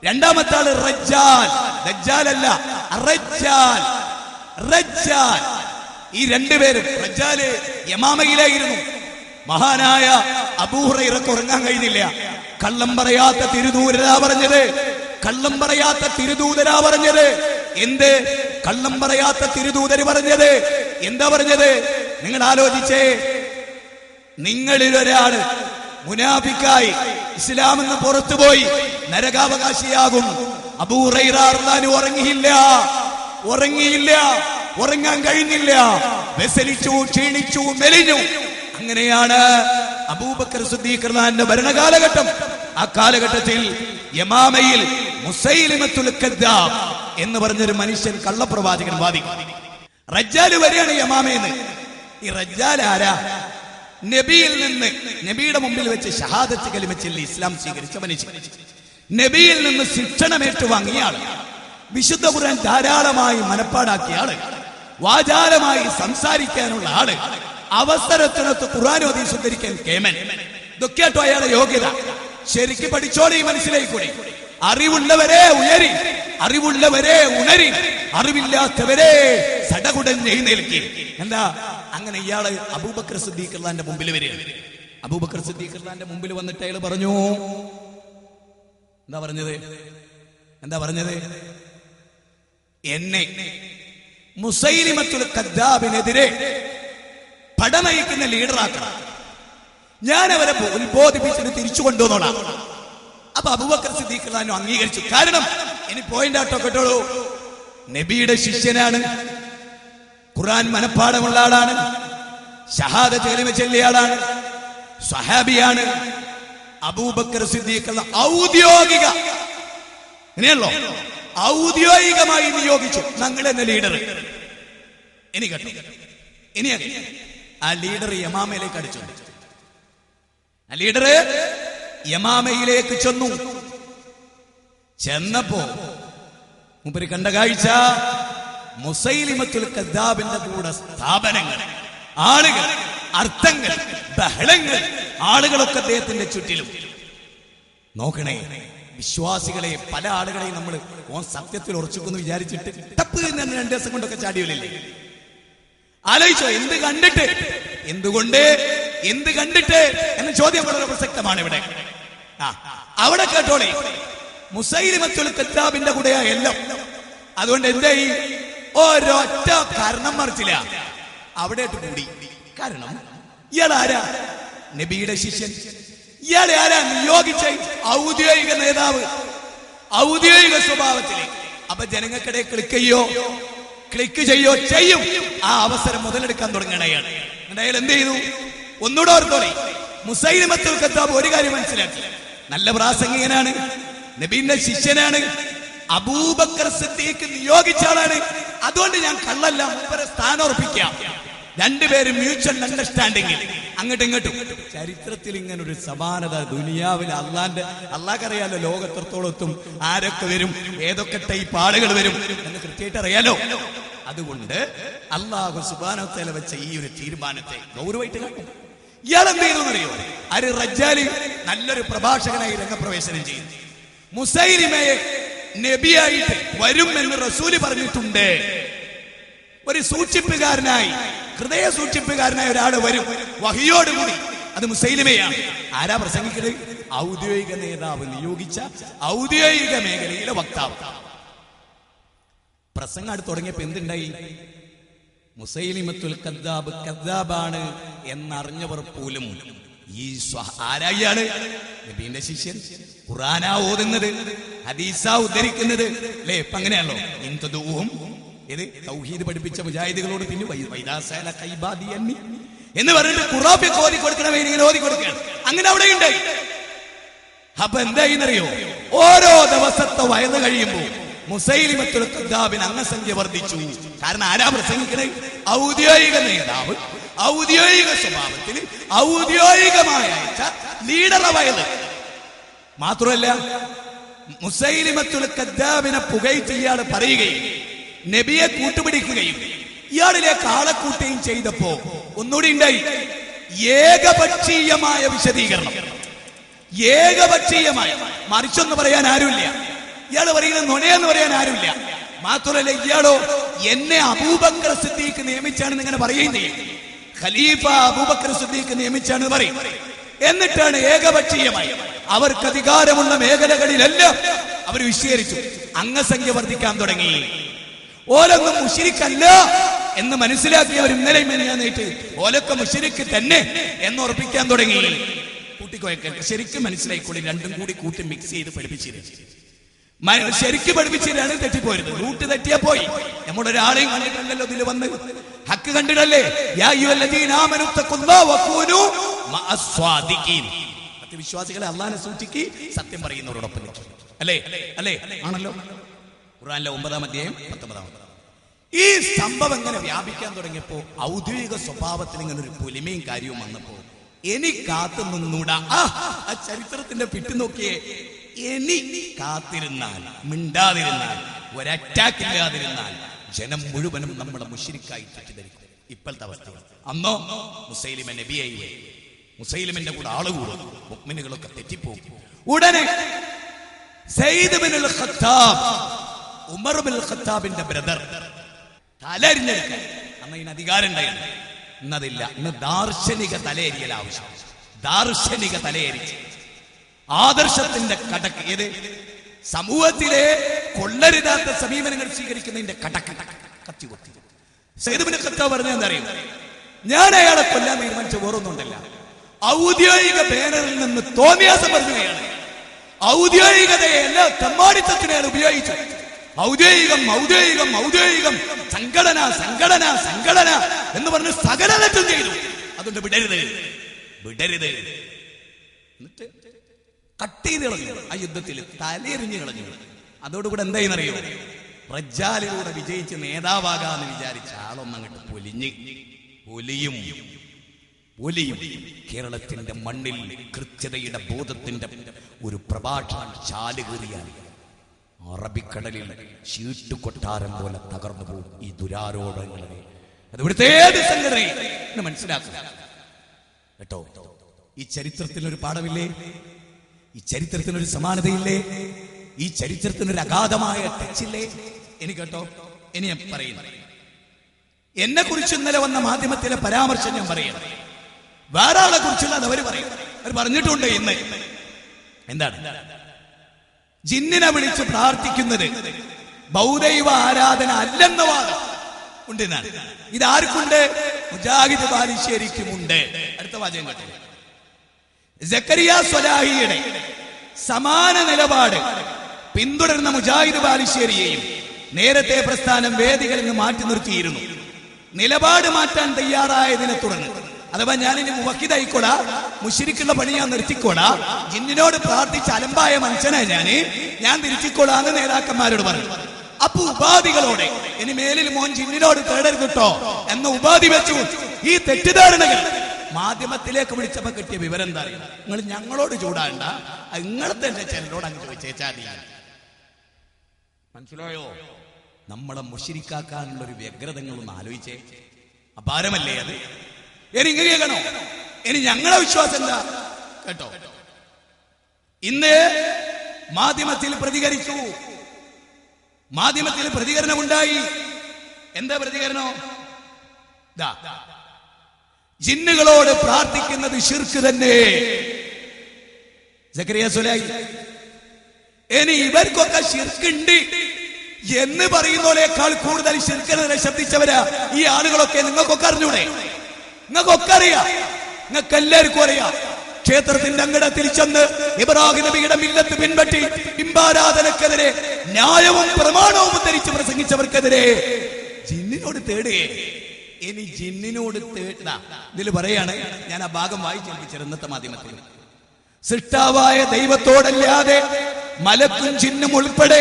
രണ്ടാമത്തെ ആള് റജ്ജാൽ. ദജ്ജാലല്ല, റജ്ജാൽ. ഈ രണ്ടുപേരും. റജ്ജാല് യമാമയിലായിരുന്നു. മഹാനായ അബൂ ഹുറൈറക്ക് ഉറങ്ങാൻ കഴിഞ്ഞില്ല. കള്ളം പറയാത്ത തിരുദൂതരാ പറഞ്ഞത്. കള്ളം പറയാത്ത തിരുദൂതരാ പറഞ്ഞത്. എന്ത് കള്ളം പറയാത്ത തിരുദൂതര് പറഞ്ഞത്? എന്താ പറഞ്ഞത്? നിങ്ങൾ ആലോചിച്ചേ. നിങ്ങളിലൊരാള് മുനാഫിക്കായി ഇസ്ലാം എന്ന് പുറത്തുപോയി നരകാവകാശിയാകും. അബൂ ഹുറൈറ റളിയല്ലാഹു ഉറങ്ങിയില്ല, ഉറങ്ങാൻ കഴിഞ്ഞില്ല. വ്യസനിച്ചു, ക്ഷീണിച്ചു, മെലിഞ്ഞു. അങ്ങനെയാണ് അബൂബക്കർ സിദ്ദീഖ് റളിയല്ലാഹുവിന്റെ ഭരണകാലഘട്ടം. ആ കാലഘട്ടത്തിൽ യമാമയിൽ മുസൈലിമത്തുൽ കദ്ദാബ് എന്ന് പറഞ്ഞൊരു മനുഷ്യൻ, കള്ളപ്രവാചകൻ വാദിക്കും. റജ്ജാല് വരെയാണ് യമാമയെന്ന്. ഈ റജ്ജാൽ ആരാ? നബിയിൽ നിന്ന്, നബിയുടെ മുമ്പിൽ വെച്ച് ഷഹാദത്ത് കലിമ ചൊല്ലി ഇസ്ലാം സ്വീകരിച്ച മനുഷ്യൻ, നബിയിൽ നിന്ന് ശിക്ഷണമേറ്റു വാങ്ങിയ ആള്, വിശുദ്ധ ഖുർആൻ ധാരാളമായി മനപ്പാടാക്കിയ ആള്, വാചാലമായി സംസാരിക്കാനുള്ള ആള്, അവസരത്തിനൊത്ത് ഖുർആൻ ഓതി ഉദ്ധരിക്കാൻ കേമൻ. ഇതൊക്കെയാട്ടോ അയാളുടെ യോഗ്യത. ശരിക്ക് പഠിച്ചോളി, മനസ്സിലായിക്കൂടി. അറിവുള്ളവരെ ഉയരി, അറിവുള്ളവരെ ഉണരി, അറിവില്ലാത്തവരെ സടകുടഞ്ഞ് എഴുന്നേൽക്കി. എന്താ അങ്ങനെ? ഇയാള് അബൂബക്കർ സിദ്ദീഖ് റളിയല്ലാഹുവിന്റെ മുമ്പിൽ വരികയാണ്. അബൂബക്കർ സിദ്ദീഖ് റളിയല്ലാഹുവിന്റെ മുമ്പിൽ വന്നിട്ട് അയാൾ പറഞ്ഞു, എന്താ പറഞ്ഞത്? എന്നെ മുസൈലിമത്തുൽ കദ്ദാബിനെതിരെ പടനയിക്കുന്ന ലീഡറാക്കണം. ഞാൻ അവരെ ഉത്ബോധിപ്പിച്ചിട്ട് തിരിച്ചു കൊണ്ടുവന്നോളാം. അപ്പൊ അബൂബക്കർ സിദ്ദീഖ് റളിയല്ലാഹു അൻഹു അംഗീകരിച്ചു. കാരണം ഇനി പോയിന്റ് ആട്ടോ കേട്ടോളൂ, നബിയുടെ ശിഷ്യനാണ്, ഖുർആൻ മനപ്പാടമുള്ള ആളാണ്, ഷഹാദത്ത് കലിമ ചൊല്ലിയ ആളാണ്, സ്വഹാബിയാണ്. അബൂബക്കർ സിദ്ദീഖ് ഔദ്യോഗിക, ഇങ്ങനെയല്ലോ, ഔദ്യോഗികമായി നിയോഗിച്ചു ഞങ്ങളെന്ന ലീഡർ. ഇനി കേട്ടോ, ഇനി ആ ലീഡർ യമാമയിലേക്ക് അടിച്ചു. ആ ലീഡർ യമാമയിലേക്ക് ചെന്നപ്പോ മൂപ്പര് കണ്ട കാഴ്ച, മുസൈലിമത്തുൽ കദ്ദാബിന്റെ കൂടെ സ്ഥാപനങ്ങൾ, ആളുകൾ, അർത്ഥങ്ങൾ, ബഹളങ്ങൾ, ആളുകളൊക്കെ അദ്ദേഹത്തിന്റെ ചുറ്റിലും. നോക്കണേ വിശ്വാസികളെ, പല ആളുകളെയും നമ്മൾ സത്യത്തിൽ ഉറച്ചിക്കൊന്ന് വിചാരിച്ചിട്ട് ടപ്പ് എന്ന് 2 ദിവസം കൊണ്ടൊക്കെ ചാടിയില്ലേ? ആലോചിച്ചോ? എന്ത് കണ്ടിട്ട്, എന്ത് കണ്ടിട്ട് എന്ന ചോദ്യം വളരെ പ്രസക്തമാണ് ഇവിടെ. അവിടെ കേട്ടോളി, മുസൈലിമത്തുൽ കദ്ദാബിന്റെ കൂടെയാ എല്ലാം. അതുകൊണ്ട് എന്തായി? ഒരൊറ്റ കാരണം മറിച്ചില്ല, അവിടെ കൂടി. കാരണം ഇയാളാരാ? നബിയുടെ ശിഷ്യൻ. ഇയാളെ ആരാ നിയോഗിച്ച? ഔദ്യോഗിക നേതാവ്, ഔദ്യോഗിക സ്വഭാവത്തിലേക്ക്. അപ്പൊ ജനങ്ങൾക്കിടെ ക്ലിക്ക് ചെയ്യും. ആ അവസരം മുതലെടുക്കാൻ തുടങ്ങണയാണ്. അയാൾ എന്ത് ചെയ്തു? ഒന്നുകൂടെ ഓർത്തോളി. മുസൈലിമത്തുൽ കദ്ദാബ് ഒരു കാര്യം മനസ്സിലാക്കി, നല്ല പ്രാസംഗികനാണ്, നബിയുടെ ശിഷ്യനാണ്, അബൂബക്കർ സിദ്ദീഖ് നിയോഗിച്ച ആളാണ്. അതുകൊണ്ട് ഞാൻ കള്ളല്ല, മൂപ്പരെ സ്ഥാനം ഉറപ്പിക്കാം. രണ്ടുപേരും മ്യൂച്വൽ അണ്ടർസ്റ്റാൻഡിങ്ങിൽ അങ്ങോട്ടും ഇങ്ങോട്ടും. ചരിത്രത്തിൽ ഇങ്ങനെ ഒരു സമാനത ദുനിയാവിൽ അള്ളാഹ്ക്കറിയാലോ ലോകത്രത്തോളം എത്തും, ആരൊക്കെ വരും, ഏതൊക്കെ ടൈപ്പ് ആളുകൾ വരും എന്ന് കൃത്യമായിട്ട് അറിയാലോ. അതുകൊണ്ട് അള്ളാഹു സുബ്ഹാനഹു വ തആല വെച്ച ഈ ഒരു തീരുമാനത്തെ ഗൗരവമായിട്ട് കാണും. ഇയാൾ എന്ത് ചെയ്തു അറിയോ? റജ്ജാലി നല്ലൊരു പ്രഭാഷകനായി രംഗപ്രവേശനം ചെയ്തു. മുസൈലിമയെ നബിയായിട്ട് വരും എന്ന് റസൂല് പറഞ്ഞിട്ടുണ്ട്. ഒരു സൂക്ഷിപ്പുകാരനായി, ഹൃദയ സൂക്ഷിപ്പുകാരനായ ഒരാൾ വരും വഹിയോടുകൂടി. അത് മുസൈലിമയാണ്. ആരാ പ്രസംഗിക്കുന്നത്? ഔദ്യോഗിക നേതാവ് നിയോഗിച്ച ഔദ്യോഗിക മേഖലയിലെ വക്താവ്. പ്രസംഗം അടുത്ത് തുടങ്ങിയപ്പോ എന്തുണ്ടായി? മുസൈലിമത്തുൽ കദ്ദാബ് കദ്ദാബാണ് എന്നറിഞ്ഞവർ പോലും ഈ ആരായാണ്? നബീന്റെ ശിഷ്യൻ, ഖുർആനാ ഓതുന്നത്, ഹദീസാ ഉദ്ധരിക്കുന്നത് അല്ലേ? ഇപ്പൊ അങ്ങനെയാണല്ലോ. ഇൻതദൂഹും ഇത് തൗഹീദ് പഠിപ്പിച്ച മുജാഹിദുകളോട് പിന്നെ വൈദാസല കൈബാദി എന്ന് പറഞ്ഞിട്ട് ഖുറാബിയൊക്കെ ഓതി കൊടുക്കണമേ, ഇങ്ങനെ ഓതി കൊടുക്കുകയാണ്. അങ്ങനെ അവിടെ ഉണ്ടായി. അപ്പൊ എന്തായിന്നറിയോ? ഓരോ ദിവസത്തെ വയസ്സ് കഴിയുമ്പോ മുസൈലിമത്തുൽ കദ്ദാബിന് അംഗസംഖ്യ വർദ്ധിച്ചു. കാരണം ആരാ പ്രസംഗിക്കണേ? ഔദ്യോഗിക നേതാവ്, ഔദ്യോഗിക സ്വഭാവത്തിൽ ഔദ്യോഗികമായ ലീഡറെ വയത്. മാത്രമല്ല മുസൈലിമത്തുൽ കദ്ദാബിനെ പുകഴ്ത്തി ഇയാൾ പറയുകയും നബിയെ കൂട്ടുപിടിക്കുകയും ഇയാളിലേക്ക് ആളെ കൂട്ടുകയും ചെയ്തപ്പോ ഒന്നുകൂടി ഉണ്ടായി ഏകപക്ഷീയമായ വിശദീകരണം. ഏകപക്ഷീയമായ, മറിച്ചൊന്ന് പറയാൻ ആരുമില്ല. ഇയാള് പറയുന്നത് നുണയെന്ന് പറയാൻ ആരുമില്ല. മാത്രമല്ല ഇയാളോ എന്നെ അബൂബക്കർ സിദ്ദീഖ് നിയമിച്ചാണെന്ന് ഇങ്ങനെ പറയുകയും ചെയ്യും. ഖലീഫ അബൂബക്കർ സിദ്ദീഖ് നിയമിച്ചാണെന്ന് പറയും. എന്നിട്ടാണ് ഏകപക്ഷീയമായി അവർക്ക് അധികാരമുള്ള മേഖലകളിലെല്ലാം അവർ വിശദീകരിച്ചു. അംഗസംഖ്യ വർദ്ധിക്കാൻ തുടങ്ങി. ഓലൊന്നും മുശ്രിക്കല്ല എന്ന് മനസ്സിലാക്കിയവർ ഇന്നലെ മെനയാന്നിട്ട് ഓലൊക്കെ മുശ്രിക്ക് തന്നെ എന്ന് ഉറപ്പിക്കാൻ തുടങ്ങി. കൂട്ടിക്കോയക്കൽ ശരിക്കും മനസ്സിലായിക്കോളി. രണ്ടും കൂടി കൂട്ടി മിക്സ് ചെയ്ത് പഠിപ്പിച്ചിരുന്നു. ശരിക്കും പഠിപ്പിച്ചിട്ടാണ് തെറ്റിപ്പോയത്. റൂട്ട് തെറ്റിയാ പോയി. നമ്മുടെ ഒരാളെയും കണ്ടിട്ടല്ലോ ഇതിൽ വന്ന് ഹക്ക് കണ്ടിട്ടല്ലേ. വിശ്വാസികളെ അള്ളാനെ സൂക്ഷിക്ക്, സത്യം പറയുന്നവരോടൊപ്പം നിൽക്കും. അല്ലേ അല്ലേ ആണല്ലോ. ഖുർആനിലെ 9-ാം അധ്യായം 19-ാം. ഈ സംഭവം ഇങ്ങനെ വ്യാപിക്കാൻ തുടങ്ങിയപ്പോ ഔദ്യോഗിക സ്വഭാവത്തിൽ ഇങ്ങനെ ഒരു പൊലിമയും കാര്യവും വന്നപ്പോ ഇനി കാത്തു നിന്നൂടാ. ആ ചരിത്രത്തിന്റെ പിറ്റു നോക്കിയേ. ഇനി കാത്തിരുന്നാൽ, മിണ്ടാതിരുന്നാൽ, ഒരറ്റാക്ക് ഇല്ലാതിരുന്നാൽ ജനം മുഴുവനും നമ്മളെ മുശ്രിക്കായി തെറ്റിദ്ധരിക്കും. ഇപ്പോഴത്തെ അവസ്ഥ. അന്നോ മുസൈലിമ നബിയായി, മുസൈലിമിന്റെ കൂടെ ആളുകൂടും, മുഅ്മിനുകളൊക്കെ തെറ്റിപ്പോകും. ഉടനെ സയ്യിദ് ഇബ്നുൽ ഖത്താബ്, ഉമർ ഇബ്നുൽ ഖത്താബിന്റെ ബ്രദർ, തലരിഞ്ഞെടുക്കാൻ അന്ന് ഇതിന് അധികാരം ഉണ്ടായിരുന്നു. ഇന്നതില്ല. ഇന്ന് ദാർശനിക തലയേരിയൽ ആവശ്യം. ദാർശനിക തലയേരിച്ച് ആദർശത്തിന്റെ കടക്ക്, ഏത് സമൂഹത്തിലെ കൊള്ളരുതാത്ത സമീപനങ്ങൾ സ്വീകരിക്കുന്നതിന്റെ കടക്ക് കത്തികൊത്തി സയ്യിദ് ഇബ്നുൽ ഖത്താബ് പറഞ്ഞ എന്തറിയും? ഞാൻ അയാളെ കൊല്ലാൻ തീരുമാനിച്ച വേറൊന്നുണ്ടല്ല, ഔദ്യോഗിക ബാനറിൽ നിന്ന് തോന്നിയാസം പറഞ്ഞുകയാണ്. ഔദ്യോഗികതയെ എല്ലാ തെമ്മാടിത്തത്തിനെയാണ് ഉപയോഗിച്ചത്. ഔദ്യോഗികം ഔദ്യോഗികം ഔദ്യോഗികം, സംഘടന സംഘടന സംഘടന എന്ന് പറഞ്ഞ് സകല തെറ്റും ചെയ്തു. അതുകൊണ്ട് വിടരുത് വിടരുത്. എന്നിട്ട് കട്ട് ചെയ്ത് കളഞ്ഞു. ആ യുദ്ധത്തിൽ തലയെറിഞ്ഞു കളഞ്ഞു. അതോടുകൂടെ എന്തായിന്നറിയോ? റജ്ജാലിലൂടെ വിജയിച്ച് നേതാവാകാന്ന് വിചാരിച്ച ആളൊന്നങ്ങോട്ട് പൊലിഞ്ഞ് ഒലിയും ഒലിയും. കേരളത്തിന്റെ മണ്ണിൽ കൃത്യതയുടെ ബോധത്തിന്റെ ഒരു പ്രഭാഷണം ചാലുകേറിയാൽ അറബിക്കടലിൽ ചീട്ടുകൊട്ടാരം പോലെ തകർന്നു പോകും ഈ ദുരാരോപണങ്ങളെ. അത് ഇവിടുത്തെ ഏത് സംഘടനയും മനസ്സിലാക്കുക കേട്ടോ. ഈ ചരിത്രത്തിനൊരു പാഠമില്ലേ? ഈ ചരിത്രത്തിനൊരു സമാനതയില്ലേ? ഈ ചരിത്രത്തിനൊരു അഗാധമായ ടച്ചില്ലേ? എനിക്ക് കേട്ടോ, ഇനി ഞാൻ പറയുന്നു. എന്നെ കുറിച്ച് ഇന്നലെ വന്ന മാധ്യമത്തിലെ പരാമർശം ഞാൻ പറയണം. വേറെ ആളെ കുറിച്ചുള്ള അത് അവർ പറയും. അവർ പറഞ്ഞിട്ടുണ്ട് ഇന്ന് എന്താണ് ജിന്നിനെ വിളിച്ച് പ്രാർത്ഥിക്കുന്നത് ബൗദൈവ ആരാധന അല്ലെന്ന വാദം ഉണ്ട്. ഇതാർക്കുണ്ട്? മുജാഹിദ് ബാലുശ്ശേരിക്കുമുണ്ട്. അടുത്ത വാചകം കേട്ടോ. സക്കരിയ സ്വലാഹിയുടെ സമാന നിലപാട് പിന്തുടരുന്ന മുജാഹിദ് ബാലുശ്ശേരിയെയും നേരത്തെ പ്രസ്ഥാനം വേദികളിൽ നിന്ന് മാറ്റി നിർത്തിയിരുന്നു. നിലപാട് മാറ്റാൻ തയ്യാറായതിനെ തുടർന്ന്, അഥവാ ഞാനിനി മുവഹിദായിക്കോടാ, മുശ്രിക്കുള്ള പണി ഞാൻ നിർത്തിക്കോടാ, ജിന്നിനോട് പ്രാർത്ഥിച്ച അലമ്പായ മനുഷ്യനെ ഞാൻ തിരിച്ചിക്കോളാന്ന് നേതാക്കന്മാരോട് പറഞ്ഞു. അപ്പൊ ഉപാധികളോടെ ഇനി മേലിൽ മോൻ ജിന്നിനോട് തേടരുത് കേട്ടോ എന്ന ഉപാധി വെച്ചു ഈ തെറ്റിദ്ധാരണകൾ മാധ്യമത്തിലേക്ക് വിളിച്ചപ്പോ കിട്ടിയ വിവരം എന്താ അറിയാം? നിങ്ങൾ ഞങ്ങളോട് ചൂടാണ്ട, നിങ്ങൾ തന്നെ ചിലരോട് അങ്ങ് ചോദിച്ചേച്ചാ മതി. മനസ്സിലായോ? നമ്മളെ മുശിരിക്കാക്കാനുള്ള ഒരു വ്യഗ്രതങ്ങളൊന്ന് ആലോചിച്ചേ. അപാരമല്ലേ അത്? ഇനി ഇങ്ങനെ കേൾക്കണോ? ഇനി ഞങ്ങളെ വിശ്വാസം എന്താ കേട്ടോ? ഇന്ന് മാധ്യമത്തിൽ പ്രതികരിച്ചു, മാധ്യമത്തിൽ പ്രതികരണമുണ്ടായി. എന്താ പ്രതികരണം? ജിന്നുകളോട് പ്രാർത്ഥിക്കുന്നത് ശിർക്ക് തന്നെ. സക്കറിയ സ്വലാഹി, ഇനി ഇവർക്കൊക്കെ ശിർക്കുണ്ട് എന്ന് പറയുന്നതിനേക്കാൾ കൂടുതൽ ശിർക്കിനെതിരെ ശബ്ദിച്ചവരാ ഈ ആളുകളൊക്കെ. നിങ്ങൾക്കൊക്കെ അറിഞ്ഞൂടെ? നിങ്ങൾക്കൊക്കെ അറിയാം, നിങ്ങൾക്ക് എല്ലാവർക്കും അറിയാം. ക്ഷേത്രത്തിന്റെ അങ്കണത്തിൽ ചെന്ന് ഇബ്രാഹിം നബിയുടെ മില്ലത്ത് പിൻപറ്റി ബിംബാരാധനക്കെതിരെ ന്യായവും പ്രമാണവും ഉദ്ധരിച്ച് പ്രസംഗിച്ചവർക്കെതിരെ ജിന്നിനോട് തേടുകയെ. ഇനി ജിന്നിനോട് തേടാ ഇതിൽ പറയാണ്, ഞാൻ ആ ഭാഗം വായിച്ചേൽപ്പിച്ചത് ഇന്നത്തെ മാധ്യമത്തിൽ. സൃഷ്ടാവായ ദൈവത്തോടല്ലാതെ മലക്കും ജിന്നും ഉൾപ്പെടെ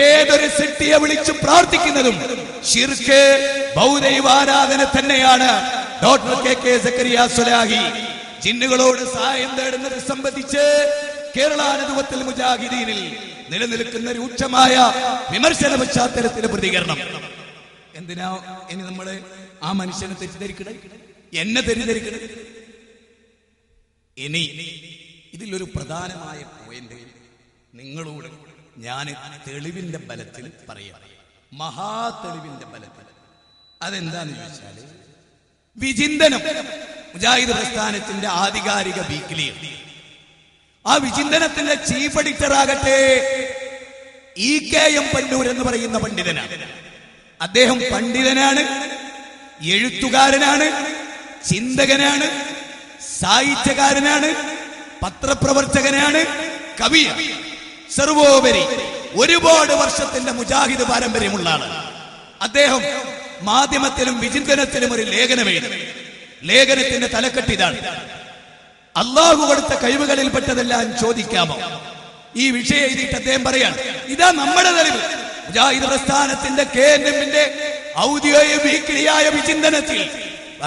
ഏതൊരു സൃഷ്ടിയെ വിളിച്ചു പ്രാർത്ഥിക്കുന്നതും ശിർക്ക് ബഹുദൈവാരാധന തന്നെയാണ്. ഡോക്ടർ KK സക്കറിയ സ്വലാഹി ജിന്നുകളോട് സഹായം തേടുന്നത് സംബന്ധിച്ച് കേരള നേതൃത്വത്തിൽ മുജാഹിദീനിൽ നിലനിൽക്കുന്ന രൂക്ഷമായ വിമർശന പശ്ചാത്തലത്തിലെ പ്രതികരണം. എന്തിനാ ഇനി നമ്മള് ആ മനുഷ്യനെ തെറ്റിദ്ധരിക്കണേ, എന്നെ തെറ്റിദ്ധരിക്കണേ? ഇനി ഇതിലൊരു പ്രധാനമായ പോയിന്റ് നിങ്ങളോട് ഞാൻ തെളിവിന്റെ ബലത്തിൽ പറയാം, മഹാ തെളിവിന്റെ ബലത്തിൽ. അതെന്താന്ന് ചോദിച്ചാല്, വിചിന്തനം മുജാഹിദ് പ്രസ്ഥാനത്തിന്റെ ആധികാരിക വീക്കിലി. ആ വിചിന്തനത്തിന്റെ ചീഫ് എഡിറ്റർ ആകട്ടെ EKM പന്നൂർ എന്ന് പറയുന്ന പണ്ഡിതനാണ്. അദ്ദേഹം പണ്ഡിതനാണ്, എഴുത്തുകാരനാണ്, ചിന്തകനാണ്, സാഹിത്യകാരനാണ്, പത്രപ്രവർത്തകനാണ്, കവിയാണ്. സർവോപരി ഒരുപാട് വർഷത്തിന്റെ മുജാഹിദ് പാരമ്പര്യമുള്ള ആളാണ് അദ്ദേഹം. മാധ്യമത്തിലും വിചിന്തനത്തിലും ഒരു ലേഖനം എഴുതി. ലേഖനത്തിന്റെ തലക്കെട്ട് ഇതാണ്: അള്ളാഹു കൊടുത്ത കഴിവുകളിൽപ്പെട്ടതെല്ലാം ചോദിക്കാമോ? ഈ വിഷയം എഴുതിയിട്ട് അദ്ദേഹം പറയാണ്, ഇതാ നമ്മുടെ തെളിവ്. മുജാഹിദ് പ്രസ്ഥാനത്തിന്റെ KNMന്റെ ഔദ്യോഗിക വീക്കിലിയായ വിചിന്തനത്തിൽ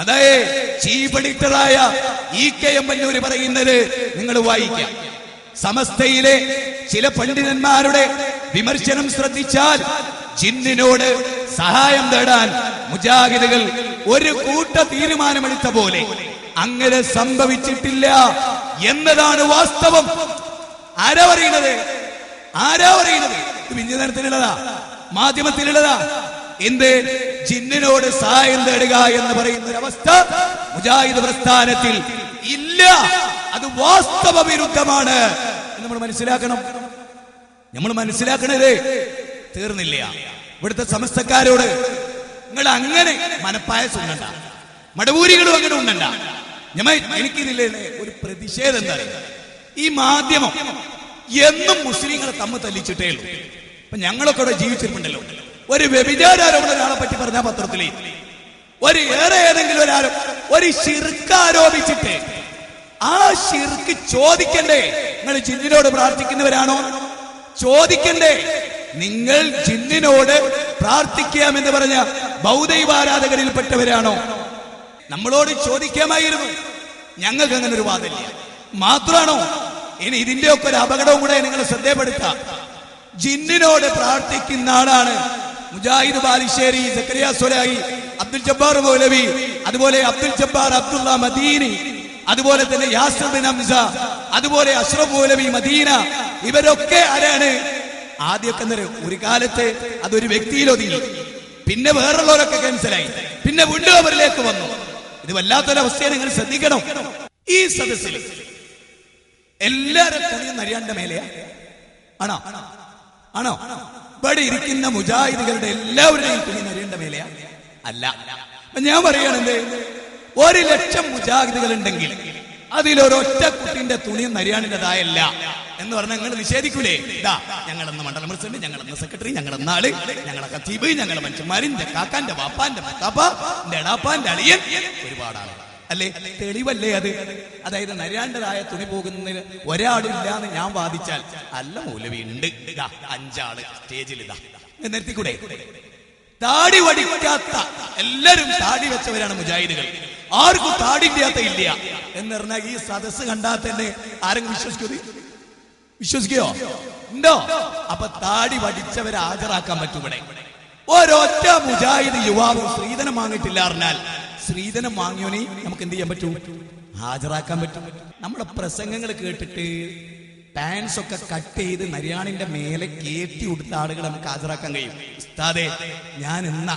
അതായത് ചീഫ് എഡിറ്ററായ EKM പന്നൂർ പറയുന്നത് നിങ്ങൾ വായിക്കാം. സമസ്തയിലെ ചില പണ്ഡിതന്മാരുടെ വിമർശനം ശ്രദ്ധിച്ചാൽ ജിന്നിനോട് സഹായം തേടാൻ മുജാഹിദുകൾ ഒരു കൂട്ട തീരുമാനമെടുത്ത പോലെ അങ്ങനെ സംഭവിച്ചിട്ടില്ല എന്നതാണ് വാസ്തവം. ആരാ പറയുന്നത്? വിചിന്തനത്തിലുള്ളതാ, മാധ്യമത്തിലുള്ളതാ. എന്ത്? ജിന്നിനോട് സഹായം തേടുക എന്ന് പറയുന്ന ഒരവസ്ഥ മുജാഹിദ് പ്രസ്ഥാനത്തിൽ ഇല്ല. അത് വാസ്തവ വിരുദ്ധമാണ്. നമ്മൾ മനസ്സിലാക്കണം. നമ്മൾ മനസ്സിലാക്കണത് തീർന്നില്ല. ഇവിടുത്തെ സമസ്തക്കാരോട് നിങ്ങൾ അങ്ങനെ മനപ്പായസം ഉണ്ടണ്ട, മടവൂരികളും അങ്ങനെ ഉണ്ടണ്ട. എനിക്കിതില്ലേ ഒരു പ്രതിഷേധം എന്താ? ഈ മാധ്യമം എന്നും മുസ്ലിങ്ങളെ തമ്മിൽ തല്ലിച്ചിട്ടേ ഉള്ളൂ. ഇപ്പൊ ഞങ്ങളൊക്കെ ഇവിടെ ജീവിച്ചിട്ടുണ്ടല്ലോ. ഒരു വ്യഭിചാരോപണം ഒരാളെ പറ്റി പറഞ്ഞാൽ പത്രത്തിൽ, ഒരു ഏതെങ്കിലും ഒരു ശിർക്ക് ആരോപിച്ചിട്ട് ആ ശിർക്ക് ചോദിക്കണ്ടേ? നിങ്ങൾ ജിന്നിനോട് പ്രാർത്ഥിക്കുന്നവരാണോ? ചോദിക്കണ്ടേ? നിങ്ങൾ ജിന്നിനോട് പ്രാർത്ഥിക്കാമെന്ന് പറഞ്ഞ ബൗദ്ധൈവാരാധകരിൽപ്പെട്ടവരാണോ? നമ്മളോട് ചോദിക്കാമായിരുന്നു. ഞങ്ങൾക്ക് അങ്ങനെ ഒരു വാദമില്ല. മാത്രമാണോ? ഇനി ഇതിന്റെയൊക്കെ ഒരു അപകടവും കൂടെ നിങ്ങൾ ശ്രദ്ധപ്പെടുത്താം. ജിന്നിനോട് പ്രാർത്ഥിക്കുന്ന ആളാണ് മുജാഹിദ് ബാലുശ്ശേരി, സക്കറിയ സ്വലാഹി, അബ്ദുൽ ജബ്ബാർ മൗലവി, അതുപോലെ അബ്ദുൽ ജബ്ബാർ അബ്ദുള്ള മദീനി, അതുപോലെ തന്നെ യാസിർ ബിൻ ഹംസ, അതുപോലെ അഷ്റഫ് മൗലവി മദീന. ഇവരൊക്കെ ആരാണ്? ആദ്യമൊക്കെ ഒരു കാലത്ത് അതൊരു വ്യക്തിയിലൊതുങ്ങി, പിന്നെ വേറുള്ളവരൊക്കെ ക്യാൻസലായി, പിന്നെ വീണ്ടും അവരിലേക്ക് വന്നു. ഇത് വല്ലാത്തൊരവസ്ഥയെ നിങ്ങൾ ശ്രദ്ധിക്കണം. ഈ സദസ്സിൽ എല്ലാവരും തുണിയും നരിയാണ്ട മേലെയാ ആണോ? ആണോ? ഇവിടെ ഇരിക്കുന്ന മുജാഹിദുകളുടെ എല്ലാവരുടെയും തുണി നരിയേണ്ട മേലെയാ? അല്ല. ഞാൻ പറയുകയാണെന്ത്, 1,00,000 മുജാഹിദുകൾ ഉണ്ടെങ്കിൽ അതിലൊരൊറ്റ കുട്ടിന്റെ തുണിയും നരിയാണിൻ്റെതായല്ല എന്ന് പറഞ്ഞാൽ നിങ്ങൾ നിഷേധിക്കൂലേ? ഇതാ ഞങ്ങളെന്ന് മണ്ഡലം പ്രസിഡന്റ്, ഞങ്ങളെന്ന് സെക്രട്ടറി, ഞങ്ങളെന്ന ആള്, ഞങ്ങളെ ഖത്തീബ്, ഞങ്ങളെ മനുഷ്യന്മാരും, കാക്കാന്റെ വാപ്പാന്റെ മുത്താപ്പ, എടാപ്പാന്റെ അളിയൻ, ഒരുപാട് ആളുകൾ അല്ലേ? തെളിവല്ലേ അത്? അതായത് നരിയാണ്ടതായ തുണി പോകുന്നതിന് ഒരാളില്ല എന്ന് ഞാൻ വാദിച്ചാൽ, അല്ല മൗലവി ഉണ്ട്, ഇതാ 5 ആള് സ്റ്റേജിൽ, ഇതാ നിർത്തിക്കൂടെ? താടി വടിക്കാത്ത എല്ലാരും താടി വെച്ചവരാണ് മുജാഹിദുകൾ. ആർക്കും താടി ഇല്ലാത്ത ഇല്ല എന്ന് പറഞ്ഞാൽ ഈ സദസ്സ് കണ്ടാൽ തന്നെ ആരെങ്കിലും വിശ്വസിക്കോ ഉണ്ടോ? അപ്പൊ താടി വടിച്ചവരെ ഹാജരാക്കാൻ പറ്റും. ഇവിടെ ഒരൊറ്റ മുജാഹിദ് യുവാവ് സ്ത്രീധനം വാങ്ങിയിട്ടില്ല പറഞ്ഞാൽ സ്ത്രീധനം വാങ്ങിയോനെ നമുക്ക് എന്ത് ചെയ്യാൻ പറ്റും? ഹാജരാക്കാൻ പറ്റും. നമ്മുടെ പ്രസംഗങ്ങൾ കേട്ടിട്ട് പാൻസ് ഒക്കെ കട്ട് ചെയ്ത് നരിയാണിന്റെ മേലെ കയറ്റി കൊടുത്ത ആളുകൾ നമുക്ക് ഹാജരാക്കാൻ കഴിയും. ഉസ്താദേ, ഞാൻ ഇന്ന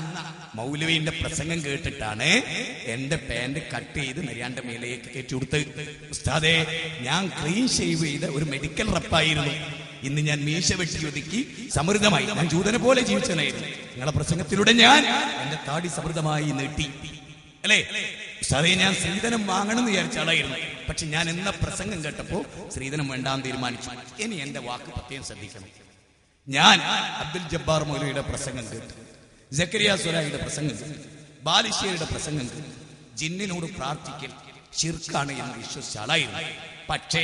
മൗലവിന്റെ പ്രസംഗം കേട്ടിട്ടാണ് എന്റെ പാന്റ് കട്ട് ചെയ്ത് നരിയാന്റെ മേലേക്ക് കയറ്റി കൊടുത്ത്. ഉസ്താദേ, ഞാൻ ക്ലീൻ ഷേവ് ചെയ്ത ഒരു മെഡിക്കൽ റപ്പായിരുന്നു. ഇന്ന് ഞാൻ മീശ വെട്ടി ഒതുക്കി സമൃദ്ധമായി, ഞാൻ ജൂതനെ പോലെ ജീവിച്ചനായിരുന്നു. നിങ്ങളുടെ പ്രസംഗത്തിലൂടെ ഞാൻ എന്റെ താടി സമൃദ്ധമായി നീട്ടി. അല്ലേ ഉസ്താദേ, ഞാൻ സ്ത്രീധനം വാങ്ങണം എന്ന് വിചാരിച്ച ആളായിരുന്നു. പക്ഷെ ഞാൻ എന്ന പ്രസംഗം കേട്ടപ്പോ സ്ത്രീധനം വേണ്ടാന്ന് തീരുമാനിച്ചു. ഇനി എന്റെ വാക്ക് പ്രത്യേകം ശ്രദ്ധിക്കണം. ഞാൻ അബ്ദുൽ ജബ്ബാർ മൗലവിയുടെ പ്രസംഗം കേട്ടു, സക്കരിയ സുലാഹിയുടെ പ്രസംഗം കേട്ടു, ബാലിശ്ശേരിയുടെ പ്രസംഗം കേട്ടു. ജിന്നിനോട് പ്രാർത്ഥിക്കൽ ശിർക്കാണ് എന്ന് വിശ്വസിച്ച ആളായിരുന്നു. പക്ഷേ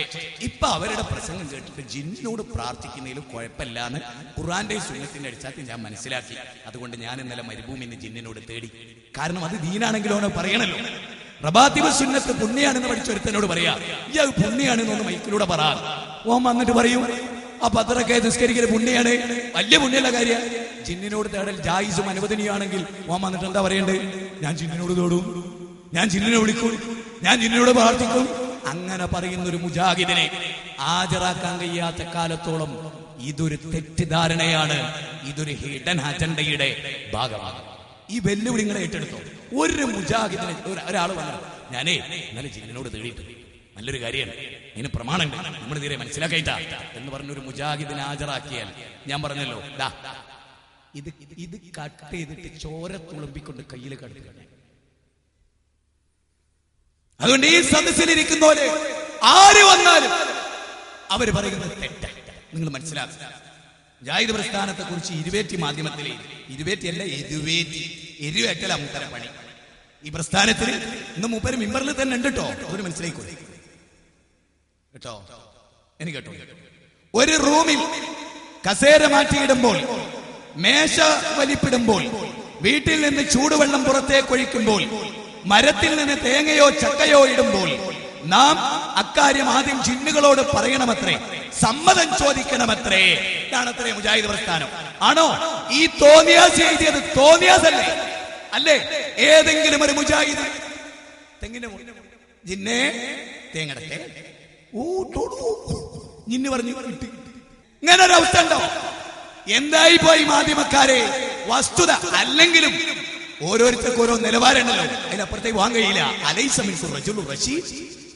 ഇപ്പൊ അവരുടെ പ്രസംഗം കേട്ടിട്ട് ജിന്നിനോട് പ്രാർത്ഥിക്കുന്നതിലും കുഴപ്പമില്ലാന്ന് ഖുർആന്റെ സുന്നത്തിന്റെ അടിസ്ഥാനത്തിൽ ഞാൻ മനസ്സിലാക്കി. അതുകൊണ്ട് ഞാൻ ഇന്നലെ മരുഭൂമിന്ന് ജിന്നിനോട് തേടി. കാരണം അത് ദീനാണെങ്കിലോ പറയണല്ലോ. റബാത്തിബ് സുന്നത്ത് പുണ്യാണെന്ന് പഠിച്ചൊരുത്തനോട് പറയാ, ഇയാൾ പുണ്യാണെന്നൊന്ന് മൈക്കിലൂടെ പറ. ഓൻ വന്നിട്ട് പറയും ആ പത്രക്കെ നിസ്കരിക്കൽ പുണ്യാണ്, വലിയ പുണ്യമുള്ള കാര്യം. ജിന്നിനോട് തേടൽ ജായിസും അനുവദനീയാണെങ്കിൽ ഓൻ വന്നിട്ട് എന്താ പറയണ്ടേ? ഞാൻ ജിന്നിനോട് തേടും, ഞാൻ ജിന്നിനെ വിളിക്കും, ഞാൻ ജിന്നിനോട് പ്രാർത്ഥിക്കും. അങ്ങനെ പറയുന്ന ഒരു മുജാഹിദിനെ ഹാജരാക്കാൻ കഴിയാത്ത കാലത്തോളം ഇതൊരു തെറ്റിദ്ധാരണയാണ്, ഇതൊരു ഹിഡൻ അജണ്ടയുടെ ഭാഗമാണ്. ഈ വെല്ലുവിളി നിങ്ങളെ ഏറ്റെടുത്തോ. ഒരു മുജാഹിദിനെ ഒരാൾ വന്നു, ഞാനേ ഇന്നലെ ജിന്നിനോട് തേടിയിട്ട് നല്ലൊരു കാര്യമാണ്, അതിന് പ്രമാണമുണ്ട്, നമ്മൾ തീരെ മനസ്സിലാക്കിയിട്ടാ എന്ന് പറഞ്ഞൊരു മുജാഹിദിനെ ഹാജരാക്കിയാൽ ഞാൻ പറഞ്ഞല്ലോ, ഇത് കട്ട് ചെയ്തിട്ട് ചോര തുളുമ്പിക്കൊണ്ട് കയ്യിൽ കടത്തുക. അതുകൊണ്ട് ഈ സദസ്സിലിരിക്കുന്നവര് ആര് വന്നാലും അവര് പറയുന്നത് തെറ്റാണ്. നിങ്ങൾ മനസ്സിലാക്കുക. ജാഹിദ് പ്രസ്ഥാനത്തെ കുറിച്ച് ഇരുവേറ്റി മാധ്യമത്തിലെ ഇരുവേറ്റിയല്ല എരുവേറ്റല മുത്തര പണി ഈ പ്രസ്ഥാനത്തിൽ ഇന്ന് മൂപ്പര് മിമ്പറിൽ തന്നെ ഉണ്ട് കേട്ടോ. ഒരു മനസ്സിലായിക്കോളെ കേട്ടോ, എനിക്ക് കേട്ടോ. ഒരു റൂമിൽ കസേര മാറ്റിയിടുമ്പോൾ, മേശ വലിപ്പിടുമ്പോൾ, വീട്ടിൽ നിന്ന് ചൂടുവെള്ളം പുറത്തേക്ക് ഒഴിക്കുമ്പോൾ, മരത്തിൽ നിന്ന് തേങ്ങയോ ചക്കയോ ഇടുമ്പോൾ നാം അക്കാര്യം ആദ്യം ജിന്നുകളോട് പറയണമത്രേ, സമ്മതം ചോദിക്കണമത്രേ. ഇതാണത്രേ മുജാഹിദ് പ്രസ്ഥാനം. ആണോ ഈ തോന്നിയാസ് എഴുതിയത്? തോന്നിയാസല്ലേ? അല്ലേ? ഏതെങ്കിലും ഒരു മുജാഹിദ് തെങ്ങിന്റെ ജിന്നെ തേങ്ങടത്തെ ജിന്ന് പറഞ്ഞു ഇങ്ങനെ ഒരു അവസ്ഥ ഉണ്ടോ? എന്തായി പോയി മാധ്യമക്കാരെ? വസ്തുത അല്ലെങ്കിലും ഓരോരുത്തർക്കും ഓരോ നിലവാരമുണ്ടല്ലോ, അതിനപ്പുറത്തേക്ക് പോകാൻ കഴിയില്ല.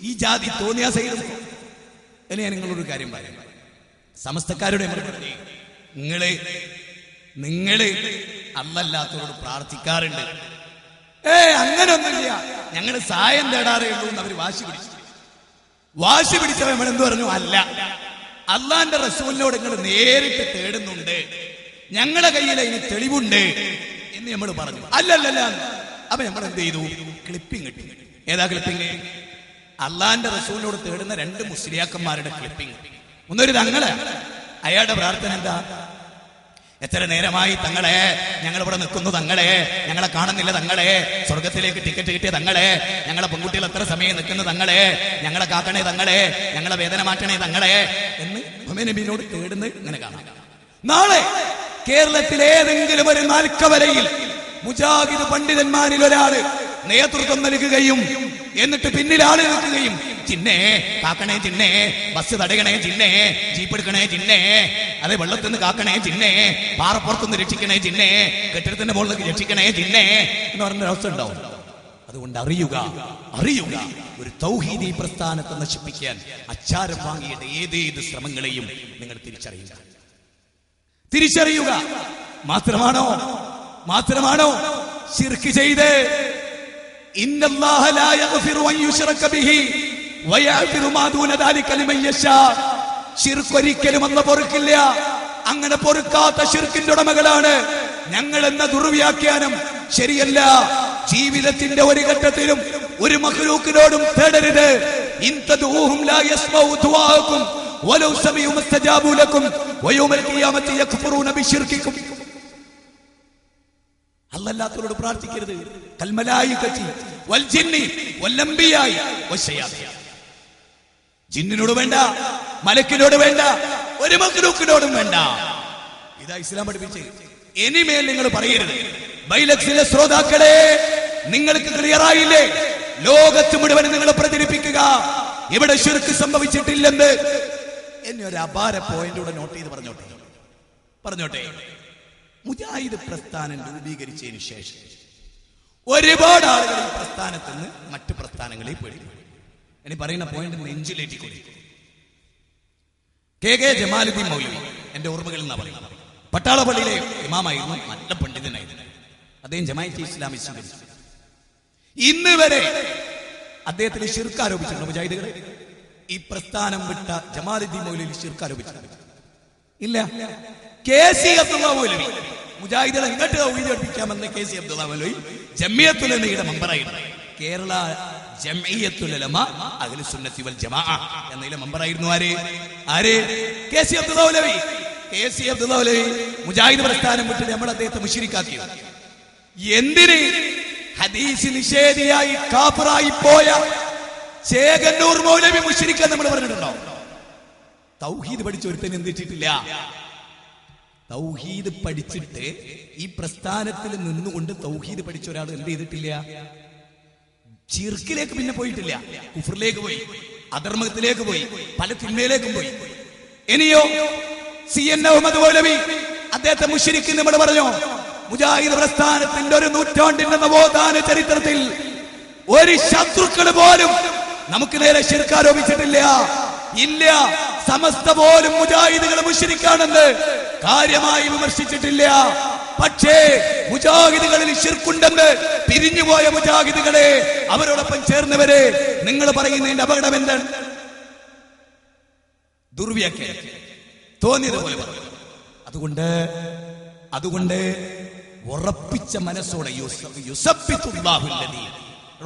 ഈ ജാതി തോന്നിയാസ. ഇനി ഞാൻ നിങ്ങളൊരു കാര്യം പറയാം. സമസ്തക്കാരുടെ നിങ്ങള് അല്ലല്ലാത്തവരോട് പ്രാർത്ഥിക്കാറുണ്ട്. അങ്ങനെ ഒന്നുമില്ല, ഞങ്ങള് സഹായം തേടാറേ ഉള്ളൂ എന്ന് അവര് വാശി പിടിച്ചവ നമ്മളെന്ത് പറഞ്ഞു? അല്ല, അള്ളാന്റെ റസൂലിനോട് നിങ്ങൾ നേരിട്ട് തേടുന്നുണ്ട്, ഞങ്ങളുടെ കയ്യിൽ അതിന് തെളിവുണ്ട് എന്ന് നമ്മൾ പറഞ്ഞു. അല്ലല്ല. അപ്പൊ നമ്മൾ എന്ത് ചെയ്തു? ക്ലിപ്പിംഗ് കിട്ടി. ഏതാ ക്ലിപ്പിംഗ്? അള്ളാന്റെ റസൂലിനോട് തേടുന്ന രണ്ട് മുസ്ലിയാക്കന്മാരുടെ ക്ലിപ്പിംഗ്. ഒന്നൊരു തങ്ങള്, അയാളുടെ പ്രാർത്ഥന എന്താ? എത്ര നേരമായി തങ്ങളെ ഞങ്ങൾ ഇവിടെ നിൽക്കുന്നു, തങ്ങളെ ഞങ്ങളെ കാണുന്നില്ല, തങ്ങളെ സ്വർഗത്തിലേക്ക് ടിക്കറ്റ് കിട്ടിയ തങ്ങളെ, ഞങ്ങളെ പെൺകുട്ടികൾ എത്ര സമയം നിൽക്കുന്നു, തങ്ങളെ ഞങ്ങളെ കാക്കണേ, തങ്ങളെ ഞങ്ങളെ വേദന മാറ്റണേ, തങ്ങളെ എന്ന് മുഹമ്മദ് നബിയോട് തേടുന്നത് ഇങ്ങനെ കാണാം. നാളെ കേരളത്തിലെ ഏതെങ്കിലും ഒരു നാൽക്കവലയിൽ മുജാഹിദ് പണ്ഡിതന്മാരിൽ ഒരാള് നേതൃത്വം നൽകുകയും എന്നിട്ട് പിന്നിൽ ആള് നിൽക്കുകയും, ചിന്നേ കാക്കണേ, ചിന്നേ ബസ് തടയണേ, ചിന്നേ ജീപ്പ് എടുക്കണേ, ചിന്നേ അതെ വെള്ളത്തിൽ നിന്ന് കാക്കണേ, ചിന്നേ പാറപ്പുറത്തുനിന്ന് രക്ഷിക്കണേ, ചിന്നേ കെട്ടിടത്തിന്റെ മുകളിൽ രക്ഷിക്കണേ, ചിന്നേ എന്ന് പറഞ്ഞൊരവസ്ഥ ഉണ്ടാവും. അതുകൊണ്ട് അറിയുക, ഒരു തൗഹീദി പ്രസ്ഥാനത്തെ നശിപ്പിക്കാൻ അച്ചാരം വാങ്ങിയുടെ ഏതേത് ശ്രമങ്ങളെയും നിങ്ങൾ തിരിച്ചറിയുക. മാത്രമാണോ ശിർക്ക് ചെയ്ത് ഇന്നല്ലാഹ ലാ യഗ്ഫിറു അൻ യുശ്റക ബിഹി വയഗ്ഫിറു മാ ദൂന ദാലിക ലിമൻ യശാ. ശിർക്ക് ഒരിക്കലും അല്ലാഹു പൊറുക്കില്ല. അങ്ങനെ പൊറുക്കാത്ത ശിർക്കിന്റെ ഉടമകളാണ് ഞങ്ങൾ എന്ന ദുർവ്യാഖ്യാനം ശരിയല്ല. ജീവിതത്തിന്റെ ഒരു ഘട്ടത്തിലും ഒരു മഖ്ലൂഖിനോടും തേടരുത്. ഇൻ തദഊഹും ലാ യസ്മഉ ദുആഅകും വലൗ സമിഉ മസ്തജാബു ലക്കും വയൗമൽ ഖിയാമത്തി യക്ഫുറൂന ബിശിർകിക്കും. അല്ലാത്തവരോട് പ്രാർത്ഥിക്കരുത്. കൽമലായികത്തി വൽ ജിന്നി വൽ അംബിയായി വശയാത്തി. ജിന്നിനോട് വേണ്ട, മലക്കിനോട് വേണ്ട, ഒരു മഖ്ലൂക്കിനോടും വേണ്ട. ഇതാ ഇസ്ലാം പഠിപ്പിച്ച്. ഇനിമേൽ നിങ്ങൾ പറയരുത്, ബൈലക്സിലെ ശ്രോതാക്കളെ നിങ്ങൾക്ക് ക്ലിയർ ആയില്ലേ? ലോകത്ത് മുഴുവൻ നിങ്ങൾ പ്രചരിപ്പിക്കുക ഇവിടെ ശിർക്ക് സംഭവിച്ചിട്ടില്ലെന്ന്. എന്നെ ഒരു അപാര പോയിന്റൂടെ നോട്ട് ചെയ്ത് പറഞ്ഞോട്ടെ. മുജാഹിദ് പ്രസ്ഥാനം രൂപീകരിച്ചതിന് ശേഷം ഒരുപാട് ആളുകൾ ഈ പ്രസ്ഥാനത്ത് നിന്ന് മറ്റു പ്രസ്ഥാനങ്ങളിൽ പോയി. ഇനി പറയുന്ന പോയിന്റ് നെഞ്ചിലേറ്റിക്കൊള്ളി. കെ ജമാലുദ്ദീൻ മൗലവി എന്റെ ഓർമ്മകളിൽ നിന്നാ പറയുന്നത്. പട്ടാളപ്പള്ളിയിലെ ഇമാമായിരുന്നു, നല്ല പണ്ഡിതനായിരുന്നു. അദ്ദേഹം ജമാഅത്തെ ഇസ്ലാമി സ്വീകരിച്ചു. ഇന്ന് വരെ അദ്ദേഹത്തിന് ശിർക്ക് ആരോപിച്ചിട്ടുണ്ട് മുജാഹിദുകളെ. ഈ പ്രസ്ഥാനം വിട്ട ജമാലുദ്ദീൻ മൗലവി ശിർക്ക് ആരോപിച്ചിട്ടുണ്ട് ഇല്ല. കെ സി അബ്ദുള്ള മൗലവി മുജാഹിദുകളെ എങ്ങോട്ട് തൗഹീദ് പഠിപ്പിക്കാമെന്ന് കെ സി അബ്ദുള്ള മൗലവി ജമിയത്തുൽ ഉലമയുടെ മെമ്പറായിരുന്നു. കേരള ജംഇയ്യത്തുൽ ഉലമ അഹ്ലു സുന്നത്തി വൽ ജമാഅ എന്നതിലെ മെമ്പറായിരുന്നു. ആര്? കെ സി അബ്ദുള്ള മൗലവി. കെ സി അബ്ദുള്ള മൗലവി മുജാഹിദ് പ്രസ്ഥാനം വിട്ട് നമ്മൾ അദ്ദേഹത്തെ മുശ്രിക്കാക്കി. എന്തിന്? ഹദീസ് നിഷേധിയായി കാഫിറായി പോയ ചേകന്നൂർ മൗലവി മുശ്രിക്കാൻ നമ്മൾ പറഞ്ഞിട്ടുണ്ടോ? തൗഹീദ് പഠിച്ച ഒരുത്തൻ എന്തിട്ടിട്ടില്ല. തൗഹീദ് പഠിച്ചിട്ട് ഈ പ്രസ്ഥാനത്തിൽ നിന്നുകൊണ്ട് തൗഹീദ് പഠിച്ച ഒരാൾ എന്ത് ചെയ്തിട്ടില്ല? ശിർക്കിലേക്ക് പിന്നെ പോയിട്ടില്ല. കുഫറിലേക്ക് പോയി, അധർമ്മത്തിലേക്ക് പോയി, പല തിന്മയിലേക്കും പോയി. ഇനിയോ CN മുഹമ്മദ് മൗലവി അദ്ദേഹത്തെ മുശ്രിക്ക് നമ്മൾ പറഞ്ഞോ? മുജാഹിദ് പ്രസ്ഥാനത്തിന്റെ ഒരു നൂറ്റാണ്ടിന്റെ നവോത്ഥാന ചരിത്രത്തിൽ ഒരു ശത്രുക്കൾ പോലും നമുക്ക് നേരെ ശിർക്ക് ആരോപിച്ചിട്ടില്ല. ഇല്ല. സമസ്ത പോലും മുജാഹിദുകൾ മുശ്രിക്കാണെന്ന് കാര്യമായി വിമർശിച്ചിട്ടില്ല. പക്ഷേ മുജാഹിദുകളിൽ ശിർക്കുണ്ടെന്ന് പിരിഞ്ഞുപോയ മുജാഹിദുകളെ, അവരോടൊപ്പം ചേർന്നവരെ നിങ്ങൾ പറയുന്നതിന്റെ അപകടം എന്താണ്? ദുർവ്യാഖ്യാനം, തോന്നിയതുപോലെ പറഞ്ഞു. അതുകൊണ്ട് ഉറപ്പിച്ച മനസ്സോടെ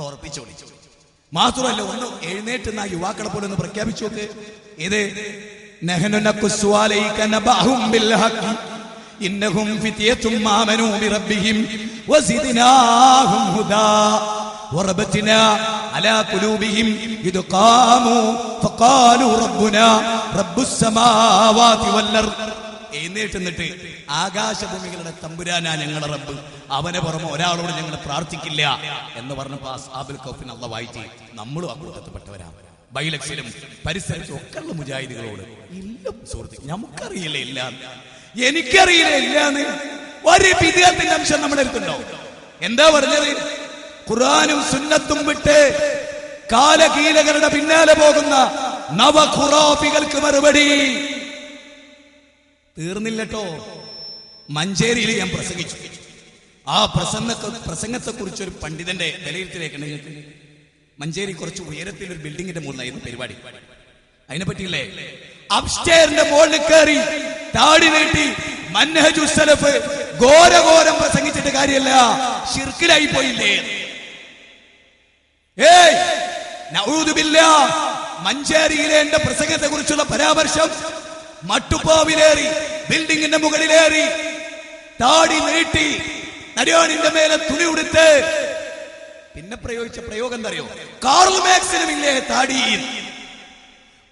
ഉറപ്പിച്ചോളി. മാത്രമല്ല, ഒന്ന് എഴുന്നേറ്റുന്ന യുവാക്കളെ പോലെ ഒന്ന് പ്രഖ്യാപിച്ചു നോക്ക്. ഇത് ഇന്നഹും ഫിത്യത്തും ആമനൂ ബിറബ്ബിഹിം വസിദ്നാഹും ഹുദാ വറബത്നാ അലാ ഖുലൂബിഹിം ഇദ് ഖാമൂ ഫഖാലൂ റബ്ബുനാ റബ്ബുസ് സമാവാതി വൽ അർദ്. എഴുന്നേറ്റ് ആകാശഭൂമികളുടെ തമ്പുരാനാ ഞങ്ങളുടെ റബ്ബ്, അവനെ പുറമെ ഒരാളോട് ഞങ്ങൾ പ്രാർത്ഥിക്കില്ല എന്ന് പറഞ്ഞപ്പോ അസ്ഹാബുൽ കൗഫിന് അല്ലാഹു വായിച്ച് നമ്മളും അക്കൂട്ടത്തിൽപ്പെട്ടവരാണ്. ബൈലക്സിലും പരിസരത്തും ഒക്കെയുള്ള മുജാഹിദുകളോട് ഇല്ല സുഹൃത്ത്, നമുക്കറിയില്ല ഇല്ല, എനിക്കറിയില്ല ഇല്ലാന്ന് ഒരു വിദ്യാർത്ഥിന്റെ അംശം നമ്മുടെ അടുത്തുണ്ടോ? എന്താ പറഞ്ഞത്? ഖുർആനും സുന്നത്തും വിട്ട് കാലകീലകളുടെ പിന്നാലെ പോകുന്ന നവഖുറാഫികൾക്ക് മറുപടി തീർന്നില്ലട്ടോ. മഞ്ചേരിയിൽ ഞാൻ പ്രസംഗിച്ചു. ആ പ്രസംഗത്തെ കുറിച്ച് ഒരു പണ്ഡിതന്റെ വിലയിരുത്തലേക്ക് നിങ്ങൾക്ക്. മഞ്ചേരി കുറച്ച് ഉയരത്തിൽ ഒരു ബിൽഡിങ്ങിന്റെ മുകളിലായിരുന്നു പരിപാടി. അതിനെപ്പറ്റിയില്ലേ? അപ്സ്റ്റെയറിന്റെ മുകളിൽ കയറി താടി നീട്ടി മൻഹജു സലഫ് ഘോരഘോരം പ്രസംഗിച്ചിട്ട് കാര്യമല്ല, ശിർക്കിലായി പോയില്ലേ? ഏയ് നഊദു ബില്ലാഹ്. മഞ്ചേരിയിലെ എന്റെ പ്രസംഗത്തെ കുറിച്ചുള്ള പരാമർശം മട്ടുപ്പാവിലേറി ബിൽഡിങ്ങിന്റെ മുകളിലേറി താടി നീട്ടി നടിയാണിന്റെ മേലെ തുണി ഉടുത്ത് പിന്നെ പ്രയോഗിച്ച പ്രയോഗം എന്താ അറിയോ? കാർൽ മാർക്സിനും ഇല്ലേ താടി?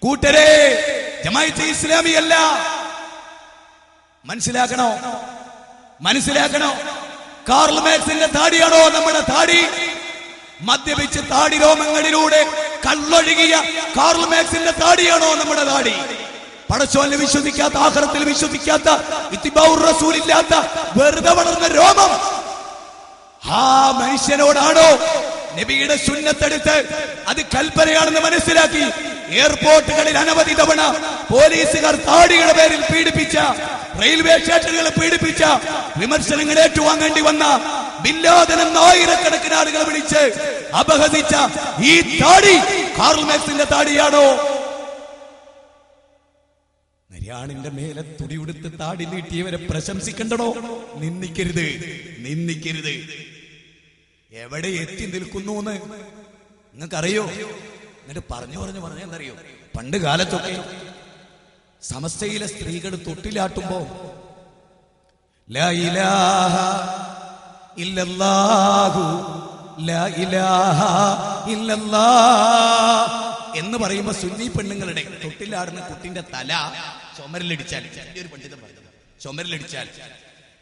കൂട്ടരെ, ജമാഅത്തെ ഇസ്ലാമി അല്ല. മനസ്സിലാക്കണോ? കാർൽ മാർക്സിന്റെ താടിയാണോ നമ്മുടെ താടി? മദ്യപിച്ച് താടി രോമങ്ങളിലൂടെ കള്ളൊഴുകിയ കാർൽ മാർക്സിന്റെ താടിയാണോ നമ്മുടെ താടി? പടച്ചോനെ വിശ്വസിക്കാത്ത, ആഖിറത്തിൽ വിശ്വസിക്കാത്ത, ഇത്തിബാഉർ റസൂലില്ലാത്ത വെറുതെ വളർന്ന രോമം, ആ മനുഷ്യനോടാണോ നബിയുടെ സുന്നത്തെടുത്ത് അത് കൽപ്പനയാണെന്ന് മനസ്സിലാക്കി എയർപോർട്ടുകളിൽ അനവധി തവണ പോലീസുകാർ താടിയുടെ പേരിൽ പീഡിപ്പിച്ച, റെയിൽവേ സ്റ്റേഷനുകളെ പീഡിപ്പിച്ച, വിമർശനങ്ങൾ ഏറ്റുവാങ്ങേണ്ടി വന്ന, ബില്ലാദൻ എന്ന ആയിരക്കണക്കിന് ആളുകളെ വിളിച്ച് അപഹസിച്ച ഈ താടി കാർൽ മാർക്സിന്റെ താടിയാണോ? നരിയാണിന്റെ മേലെ തുടിയുടുത്ത് താടി നീട്ടിയവരെ പ്രശംസിക്കണ്ടോ? നിന്ദിക്കരുത്. എവിടെ എത്തി നിൽക്കുന്നു എന്ന് നിങ്ങൾക്കറിയോ? എന്നിട്ട് പറഞ്ഞു എന്തറിയോ? പണ്ട് കാലത്തൊക്കെ സമസ്തയിലെ സ്ത്രീകൾ തൊട്ടിലാട്ടുമ്പോ ലാ ഇലാഹ ഇല്ലല്ലാഹു ലാ ഇലാഹ ഇല്ലല്ലാഹ് എന്ന് പറയുമ്പോ സുന്നി പെണ്ണുങ്ങളുടെ തൊട്ടിലാടുന്ന കുട്ടിന്റെ തല ചുമരിലടിച്ചാൽ, ഒരു പണ്ഡിതൻ പറഞ്ഞു, ചുമരിലടിച്ചാൽ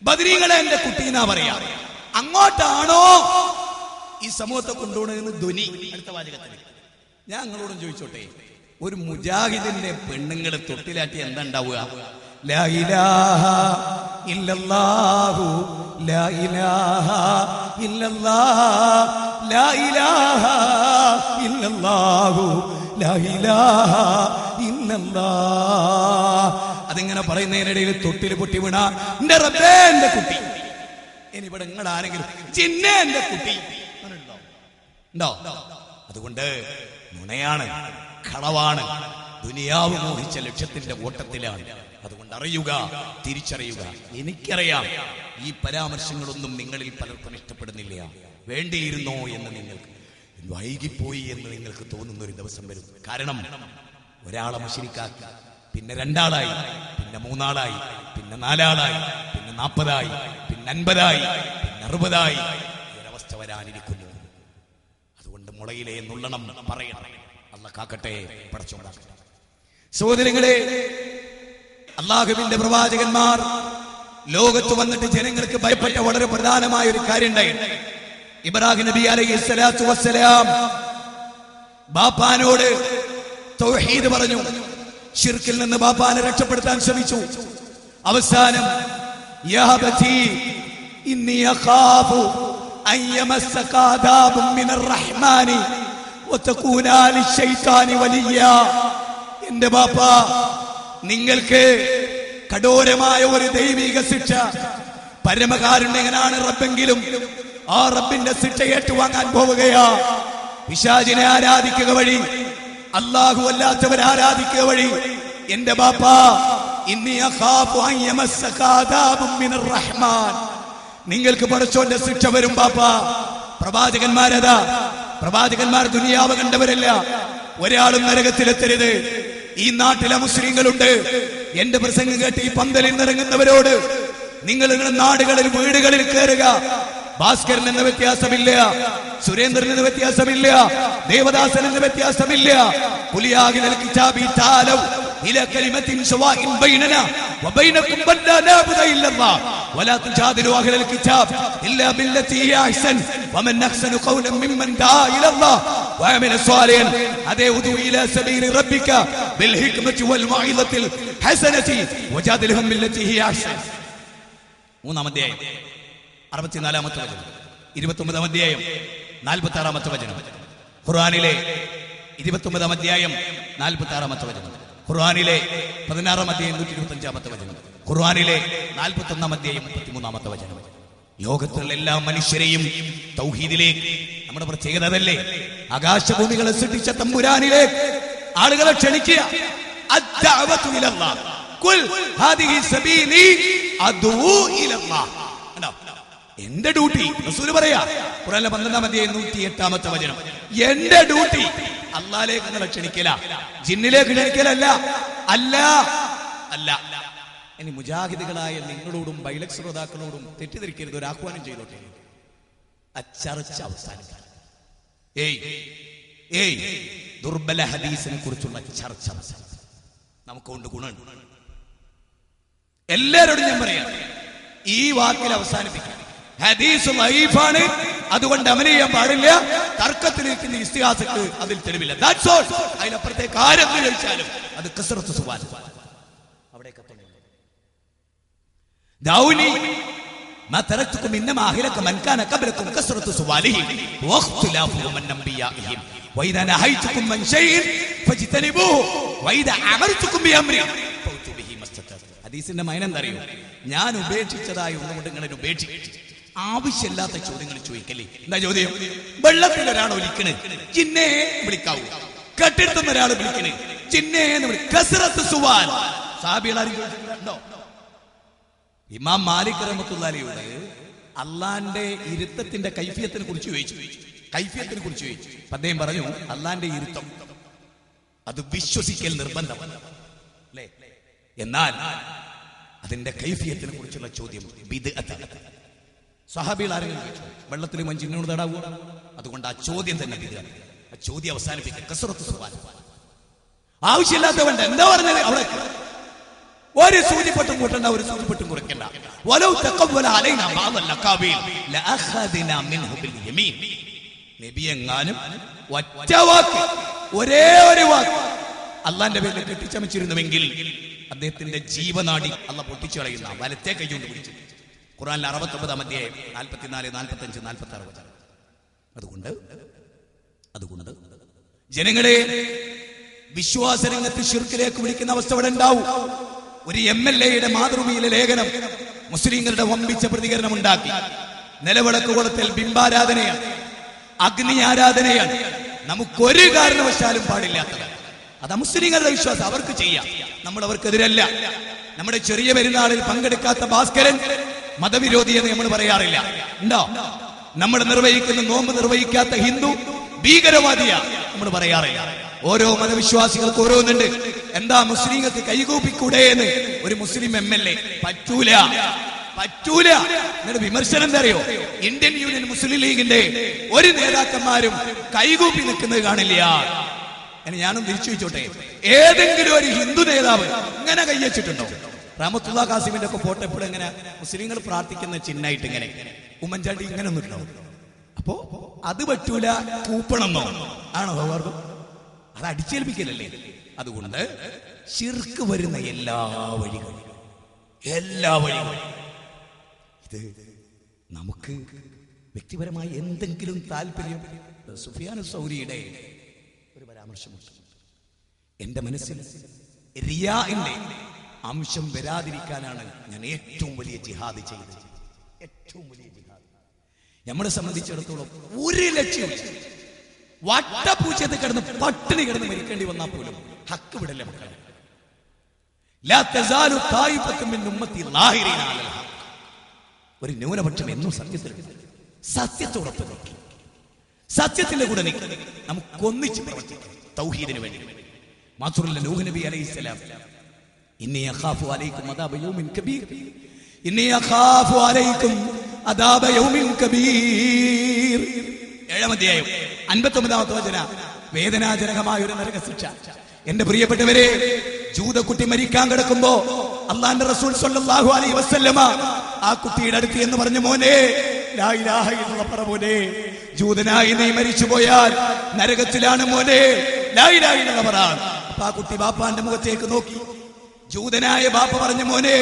ബദരീങ്ങളെ എന്റെ കുട്ടീന്നാ പറയാ. അങ്ങോട്ടാണോ ഈ സമൂഹത്തെ കൊണ്ടുപോകണമെന്ന് ധ്വനി അടുത്ത വാചകത്തിൽ. ഞാൻ നിങ്ങളോടും ചോദിച്ചോട്ടെ, ഒരു മുജാഹിദിന്റെ പെണ്ണുങ്ങളെ തൊട്ടിലാട്ടി എന്താ ഉണ്ടാവുക? ലാ ഇലാഹ ഇല്ലല്ലാഹു ലാ ഇലാഹ ഇല്ലല്ലാഹ് ലാ ഇലാഹ ഇല്ലല്ലാഹു ലാ ഇലാഹ ഇല്ലല്ലാഹ്. അതിങ്ങനെ പറയുന്നതിനിടയിൽ തൊട്ടിൽ പൊട്ടി വീണ എന്റെ റബ്ബേ എന്റെ കുട്ടി, ഇനി ഇവിടെ നിങ്ങൾ ആരെങ്കിലും ചിന്നെ എന്റെ കുട്ടി ഉണ്ടോ? അതുകൊണ്ട് നുണയാണ്, കളവാണ്, ദുനിയാവ് മോഹിച്ച ലക്ഷ്യത്തിന്റെ ഓട്ടത്തിലാണ്. അതുകൊണ്ട് അറിയുക, തിരിച്ചറിയുക. എനിക്കറിയാം ഈ പരാമർശങ്ങളൊന്നും നിങ്ങളിൽ പലർക്കും ഇഷ്ടപ്പെടുന്നില്ല. വേണ്ടിയിരുന്നോ എന്ന് നിങ്ങൾക്ക് വൈകിപ്പോയി എന്ന് നിങ്ങൾക്ക് തോന്നുന്ന ഒരു ദിവസം വരും. കാരണം ഒരാളെ മുശ്രിക്കാക്കി, പിന്നെ 2 ആളായി, പിന്നെ 3 ആളായി, പിന്നെ 4 ആളായി, പിന്നെ 40 പിന്നെ 50 പിന്നെ 60 ഒരവസ്ഥ വരാനിരിക്കുന്നു. അതുകൊണ്ട് മുളയിലെ നുള്ളണം പറയണം. അല്ലാഹ് കാക്കട്ടെ, പടച്ചോണ്ടാകട്ടെ. സഹോദരങ്ങളെ, അല്ലാഹുവിന്റെ പ്രവാചകന്മാർ ലോകത്ത് വന്നിട്ട് ജനങ്ങൾക്ക് ഭയപ്പെട്ട വളരെ പ്രധാനമായ ഒരു കാര്യം ഉണ്ടായിരുന്നു. ഇബ്രാഹിം നബി അലൈഹിസ്സലാത്തു വസ്സലാം ബാപ്പാനോട് തൗഹീദ് പറഞ്ഞു. ശിർക്കിൽ നിന്ന് ബാപ്പാനെ രക്ഷപ്പെടുത്താൻ ശ്രമിച്ചു. അവസാനം യാ ബതി ഇന്നി അഖാഫു അൻ യമസ്സക അദാബുൻ മിനർ റഹ്മാനി വതകൂനാ ലിശൈത്താനി വലിയ. എന്റെ ബാപ്പ, നിങ്ങൾക്ക് കഠോരമായ ഒരു ദൈവിക ശിക്ഷ, പരമകാരുണ്യകനാണ് റബ്ബെങ്കിലും ആ റബ്ബിന്റെ ശിക്ഷ ഏറ്റുവാങ്ങാൻ പോവുകയാ. പിശാചിനെ ആരാധിക്കുക വഴി, അല്ലാഹു അല്ലാത്തവരെ ആരാധിക്കുക വഴി എന്റെ ബാപ്പ ഇന്നി അഖാഫു അൻ യമസ്സക അദാബുൻ മിനർ റഹ്മാൻ, നിങ്ങൾക്ക് പടച്ചോന്റെ ശിക്ഷ വരും ബാപ്പ. പ്രവാചകന്മാരതാ, പ്രവാചകന്മാർ ദുനിയാവ് കണ്ടവരല്ല. ഒരാളും നരകത്തിലെത്തരുത്. ഈ നാട്ടിലെ മുസ്ലിങ്ങളുണ്ട്. എന്റെ പ്രസംഗം കേട്ട് ഈ പന്തലിൽ നിറങ്ങുന്നവരോട്, നിങ്ങൾ നിങ്ങളുടെ നാടുകളിൽ വീടുകളിൽ കയറുക. ഭാസ്കരൻ എന്ന വ്യത്യാസമില്ല, സുരേന്ദ്രൻ എന്ന വ്യത്യാസമില്ല, ദേവദാസൻ എന്ന വ്യത്യാസമില്ല. കുലിയാകിൽ കിതാബി താലൗ ഇലാ കലിമത്തിൻ സവാഇൻ ബൈനനാ വബൈനകും വലാ നഅബുദ ഇല്ലല്ലാഹ് വലാ തുജാദിലു അഹ്ലൽ കിതാബ് ഇല്ലാ ബില്ലതി ഹിയ അഹ്സൻ വമൻ അഹ്സനു ഖൗലൻ മിമ്മൻ ദാ ഇലല്ലാഹ് വഅമില സ്വാലിഹൻ അതേ ഉദു ഇലാ സബീലി റബ്ബിക ബിൽ ഹിക്മതി വൽ മൗഇദത്തിൽ ഹസനതി വജാദിൽഹും ബില്ലതി ഹിയ അഹ്സൻ. 3-ാം അധ്യായം 64-ാമത്തെ വചനം, 29-ാം അധ്യായം 46-ാമത്തെ വചനം, ഖുർആനിലെ 29-ാം അധ്യായം 46-ാമത്തെ വചനം, ഖുർആനിലെ 16-ാം അധ്യായം 125-ാമത്തെ വചനം, ഖുർആനിലെ 41-ാം അധ്യായം 33-ാമത്തെ വചനം. ലോകത്തുള്ള എല്ലാ മനുഷ്യരെയും തൗഹീദിലേക്ക്, നമ്മുടെ പ്രത്യേകത അതല്ലേ, ആകാശഭൂമികളെ സൃഷ്ടിച്ച തമ്പുരാനിലേക്ക് ആളുകളെ ക്ഷണിക്കുക. അദ്ദഅവതു ഇലല്ലാഹ് ഖുൽ ഹാദിഹി സബീലി അദ്ഉ ഇലല്ലാഹ്. എന്റെ ഡ്യൂട്ടി റസൂൽ പറയാ, ഖുർആനിലെ 12-ാം അധ്യായം 108-ാമത്തെ വചനം, എന്റെ ഡ്യൂട്ടി അല്ലാഹുവിലേക്ക് നിങ്ങളെ ക്ഷണിക്കല, ജിന്നിലേക്ക് ക്ഷണിക്കലല്ല. അല്ല അല്ല ഇനി മുജാഹിദുകളായ നിങ്ങളോടും ബൈലക് ശ്രോതാക്കളോടും തെറ്റിദ്ധരിക്കരുത്, ഒരു ആഹ്വാനം ചെയ്തോട്ടെ. ചർച്ച അവസാനിക്കാം. ദുർബല ഹദീസിനെ കുറിച്ചുള്ള ചർച്ച നമുക്കൊണ്ട് ഗുണമുണ്ട്. എല്ലാവരോടും ഞാൻ പറയാം, ഈ വാക്കിൽ അവസാനിപ്പിക്കാം. ഹദീസ് ലൈഫാണ്, അതുകൊണ്ട് അമൽ ചെയ്യാൻ പാടില്ല. തർക്കത്തിലിരിക്കുന്ന ഇസ്തിഹാസക്ക് അതിൽ തെളിവില്ല. That's all. അതിനപ്പുറത്തേക്ക് ആരെന്ന് ചോദിച്ചാലും അത് കസ്റത്ത് സുവാൽ. അവിടേക്ക് ദാഊനി മാ തറക്തുകും ഇന്നമാ അഹ്ലക മൻ കാന ഖബ്ലകും കസ്റത്തു സുവാലിഹിം വഖ്തിലാഫുഹും മിൻ അൻബിയാഇഹിം വഇദാ നഹൈതുകും മൻ ശൈഇൻ ഫജ്തനിബൂഹു വഇദാ അമർതുകും ബിഅംരിൻ ഫൗതു ബിഹി മസ്തത. ഹദീസിന്റെ മൈന എന്താ അറിയോ? ഞാൻ ഉപേക്ഷിച്ചതായി ഒന്നുകൊണ്ട് നിങ്ങൾ ഉപേക്ഷിച്ചു. ആവശ്യമില്ലാത്ത ചോദ്യങ്ങൾ ചോദിക്കല്ലേ. എന്താ ചോദ്യം? വെള്ളത്തിൽ ഒരാൾ ഒലിക്കണ്, ജിന്നെ വിളിക്കാവൂ. കെട്ടിടത്തുന്ന ഒരാൾ വിളിക്കണ്, ജിന്നെ എന്ന് വിളി. കസ്റത്ത് സുവാൽ. സഹാബികൾ ആരും ചോദിച്ചിട്ടുണ്ടോ? ഇമാം മാലിക് റഹ്മത്തുള്ളാഹിയോട് അള്ളാന്റെ ഇരുത്തത്തിന്റെ കൈഫിയത്തിനെ കുറിച്ച് ചോദിച്ചു. കൈഫിയത്തിനെ കുറിച്ച് ചോദിച്ചു. അദ്ദേഹം പറഞ്ഞു, അള്ളാന്റെ ഇരുത്തം അത് വിശ്വസിക്കൽ നിർബന്ധമാണ് അല്ലേ, എന്നാൽ അതിന്റെ കൈഫിയത്തിനെ കുറിച്ചുള്ള ചോദ്യം ബിദ്അത്താണ്. സ്വഹാബികൾ ആരെങ്കിലും ചോദിച്ചു, വെള്ളത്തിൽ മഞ്ചിനോട് തടാവൂ? അതുകൊണ്ട് ആ ചോദ്യം തന്നെ വിടുക, ആ ചോദ്യം അവസാനിപ്പിക്കുക. കസറത്ത് സുവാൽ, ആവശ്യമില്ലാത്തവണ്ട് എന്താ പറഞ്ഞത് അവിടെ ഒരു സൂചിപ്പട്ടും കൂട്ടണ്ട, ഒരു സൂചിപ്പട്ടും കുറയ്ക്കണ്ട. നബിയെങ്ങാനും ഒറ്റ വാക്ക്, ഒരേ ഒരു വാക്ക് അള്ളാന്റെ പേരിൽ കെട്ടിച്ചമച്ചിരുന്നുവെങ്കിൽ അദ്ദേഹത്തിന്റെ ജീവനാടി അള്ള പൊട്ടിച്ചു കളയുന്ന വലത്തെ കൈകൊണ്ട് പിടിച്ചു. ഖുർആനിൽ 69 അധ്യായം 44, 45, 46. അതുകൊണ്ട് ജനങ്ങളെ വിശ്വാസരംഗത്ത് ശിർക്കിലേക്ക് വിളിക്കുന്ന അവസ്ഥ ഇവിടെ ഉണ്ടാവും. ഒരു MLA-യുടെ മാതൃഭൂമിയിലെ ലേഖനം മുസ്ലിങ്ങളുടെ വമ്പിച്ച പ്രതികരണം ഉണ്ടാക്കി. നിലവിളക്ക് കൊളുത്തൽ ബിംബാരാധനയാണ്, അഗ്നി ആരാധനയാണ്, നമുക്കൊരു കാരണവശാലും പാടില്ലാത്തത്. അതാ മുസ്ലിങ്ങളുടെ വിശ്വാസം, അവർക്ക് ചെയ്യാം, നമ്മൾ അവർക്കെതിരല്ല. നമ്മുടെ ചെറിയ പെരുന്നാളിൽ പങ്കെടുക്കാത്ത ഭാസ്കരൻ മതവിരോധി എന്ന് നമ്മൾ പറയാറില്ല, ഉണ്ടോ? നമ്മൾ നിർവഹിക്കുന്ന നോമ്പ് നിർവഹിക്കാത്ത ഹിന്ദു ഭീകരവാദിയാ നമ്മൾ പറയാറില്ല. ഓരോ മതവിശ്വാസികൾക്ക് ഓരോന്നുണ്ട്. എന്താ മുസ്ലിങ്ങൾക്ക് കൈകൂപ്പിക്കൂടെ എന്ന് ഒരു മുസ്ലിം MLA പറ്റൂല. നിങ്ങളുടെ വിമർശനം എന്താ അറിയോ? ഇന്ത്യൻ യൂണിയൻ മുസ്ലിം ലീഗിന്റെ ഒരു നേതാക്കന്മാരും കൈകൂപ്പി നിൽക്കുന്നത് കാണില്ല. എന്ന് ഞാനും തിരിച്ചു വെച്ചോട്ടെ, ഏതെങ്കിലും ഒരു ഹിന്ദു നേതാവ് ഇങ്ങനെ കൈവച്ചിട്ടുണ്ടോ? റഹ്മത്തുള്ള കാസിമിന്റെ ഒക്കെ ഫോട്ടോ എപ്പോഴും ഇങ്ങനെ മുസ്ലിങ്ങൾ പ്രാർത്ഥിക്കുന്ന ചിഹ്നമായിട്ട് ഇങ്ങനെ, ഉമ്മൻചാണ്ടി ഇങ്ങനെ ഒന്നും ഉണ്ടാവും. അപ്പോ അത് പറ്റൂല, കൂപ്പണമെന്നോ ആണോ സൗഹാർദ്ദം? അത് അടിച്ചേൽപ്പിക്കലല്ലേ? അതുകൊണ്ട് ശിർക്ക് വരുന്ന എല്ലാ വഴികളും ഇത് നമുക്ക് വ്യക്തിപരമായി എന്തെങ്കിലും താല്പര്യം. സുഫിയാൻ സൗരിയുടെ ഒരു പരാമർശമുണ്ട്, എന്റെ മനസ്സിൽ റിയാഇന്റെ അംശം വരാതിരിക്കാനാണ് ഞാൻ ഏറ്റവും വലിയ ജിഹാദ് ചെയ്തത്. ഏറ്റവും വലിയ ജിഹാദ് നമ്മളെ സംബന്ധിച്ചിടത്തോളം ഒരു ലക്ഷ്യം, വട്ടപൂച്ചത്ത് കിടന്ന് പട്ടിണി കിടന്ന് മരിക്കേണ്ടി വന്നാൽ പോലും ഹക്ക് വിടല്ലേ മക്കളെ. ലാ തസാലു തായിഫത്തും മിൻ ഉമ്മത്തി ളാഹിരീന അലൽ ഹഖ്. ഒരു ന്യൂനപക്ഷം എന്നും സത്യത്തോടൊപ്പം നിൽക്കി, സത്യത്തിന്റെ കൂടെ നിൽക്കി, നമുക്കൊന്നിച്ച് പ്രവർത്തിക്കാം തൗഹീദിന് വേണ്ടി. മാത്രമല്ല, നൂഹ് നബി അലൈഹിസ്സലാം ഇന്നി അഖാഫു അലൈക്കും അദാബ യൗമിൻ കബീർ, ഇന്നി അഖാഫു അലൈക്കും അദാബ യൗമിൻ കബീർ. 7-ാം അധ്യായം 59-ാമത്തെ വചനം, വേദനാജനകമായ ഒരു നരകശിക്ഷ. എന്റെ പ്രിയപ്പെട്ടവരെ, ജൂതക്കുട്ടി മരിക്കാൻ കിടക്കുമ്പോ അള്ളാന്റെ റസൂൽ സ്വല്ലല്ലാഹു അലൈഹി വസല്ലമ ആ കുട്ടിയുടെ അടുത്ത് എന്ന് പറഞ്ഞു, മോനെ ലാ ഇലാഹ ഇല്ലല്ലാഹ് പറ മോനെ, ജൂതനായി നീ മരിച്ചു പോയാൽ നരകത്തിലാണ് മോനെ, ലാ ഇലാഹ ഇല്ലല്ലാഹ് പറ. അപ്പൊ ആ കുട്ടി ബാപ്പാന്റെ മുഖത്തേക്ക് നോക്കി. ജൂതനായ ബാപ്പ പറഞ്ഞ, മോനെ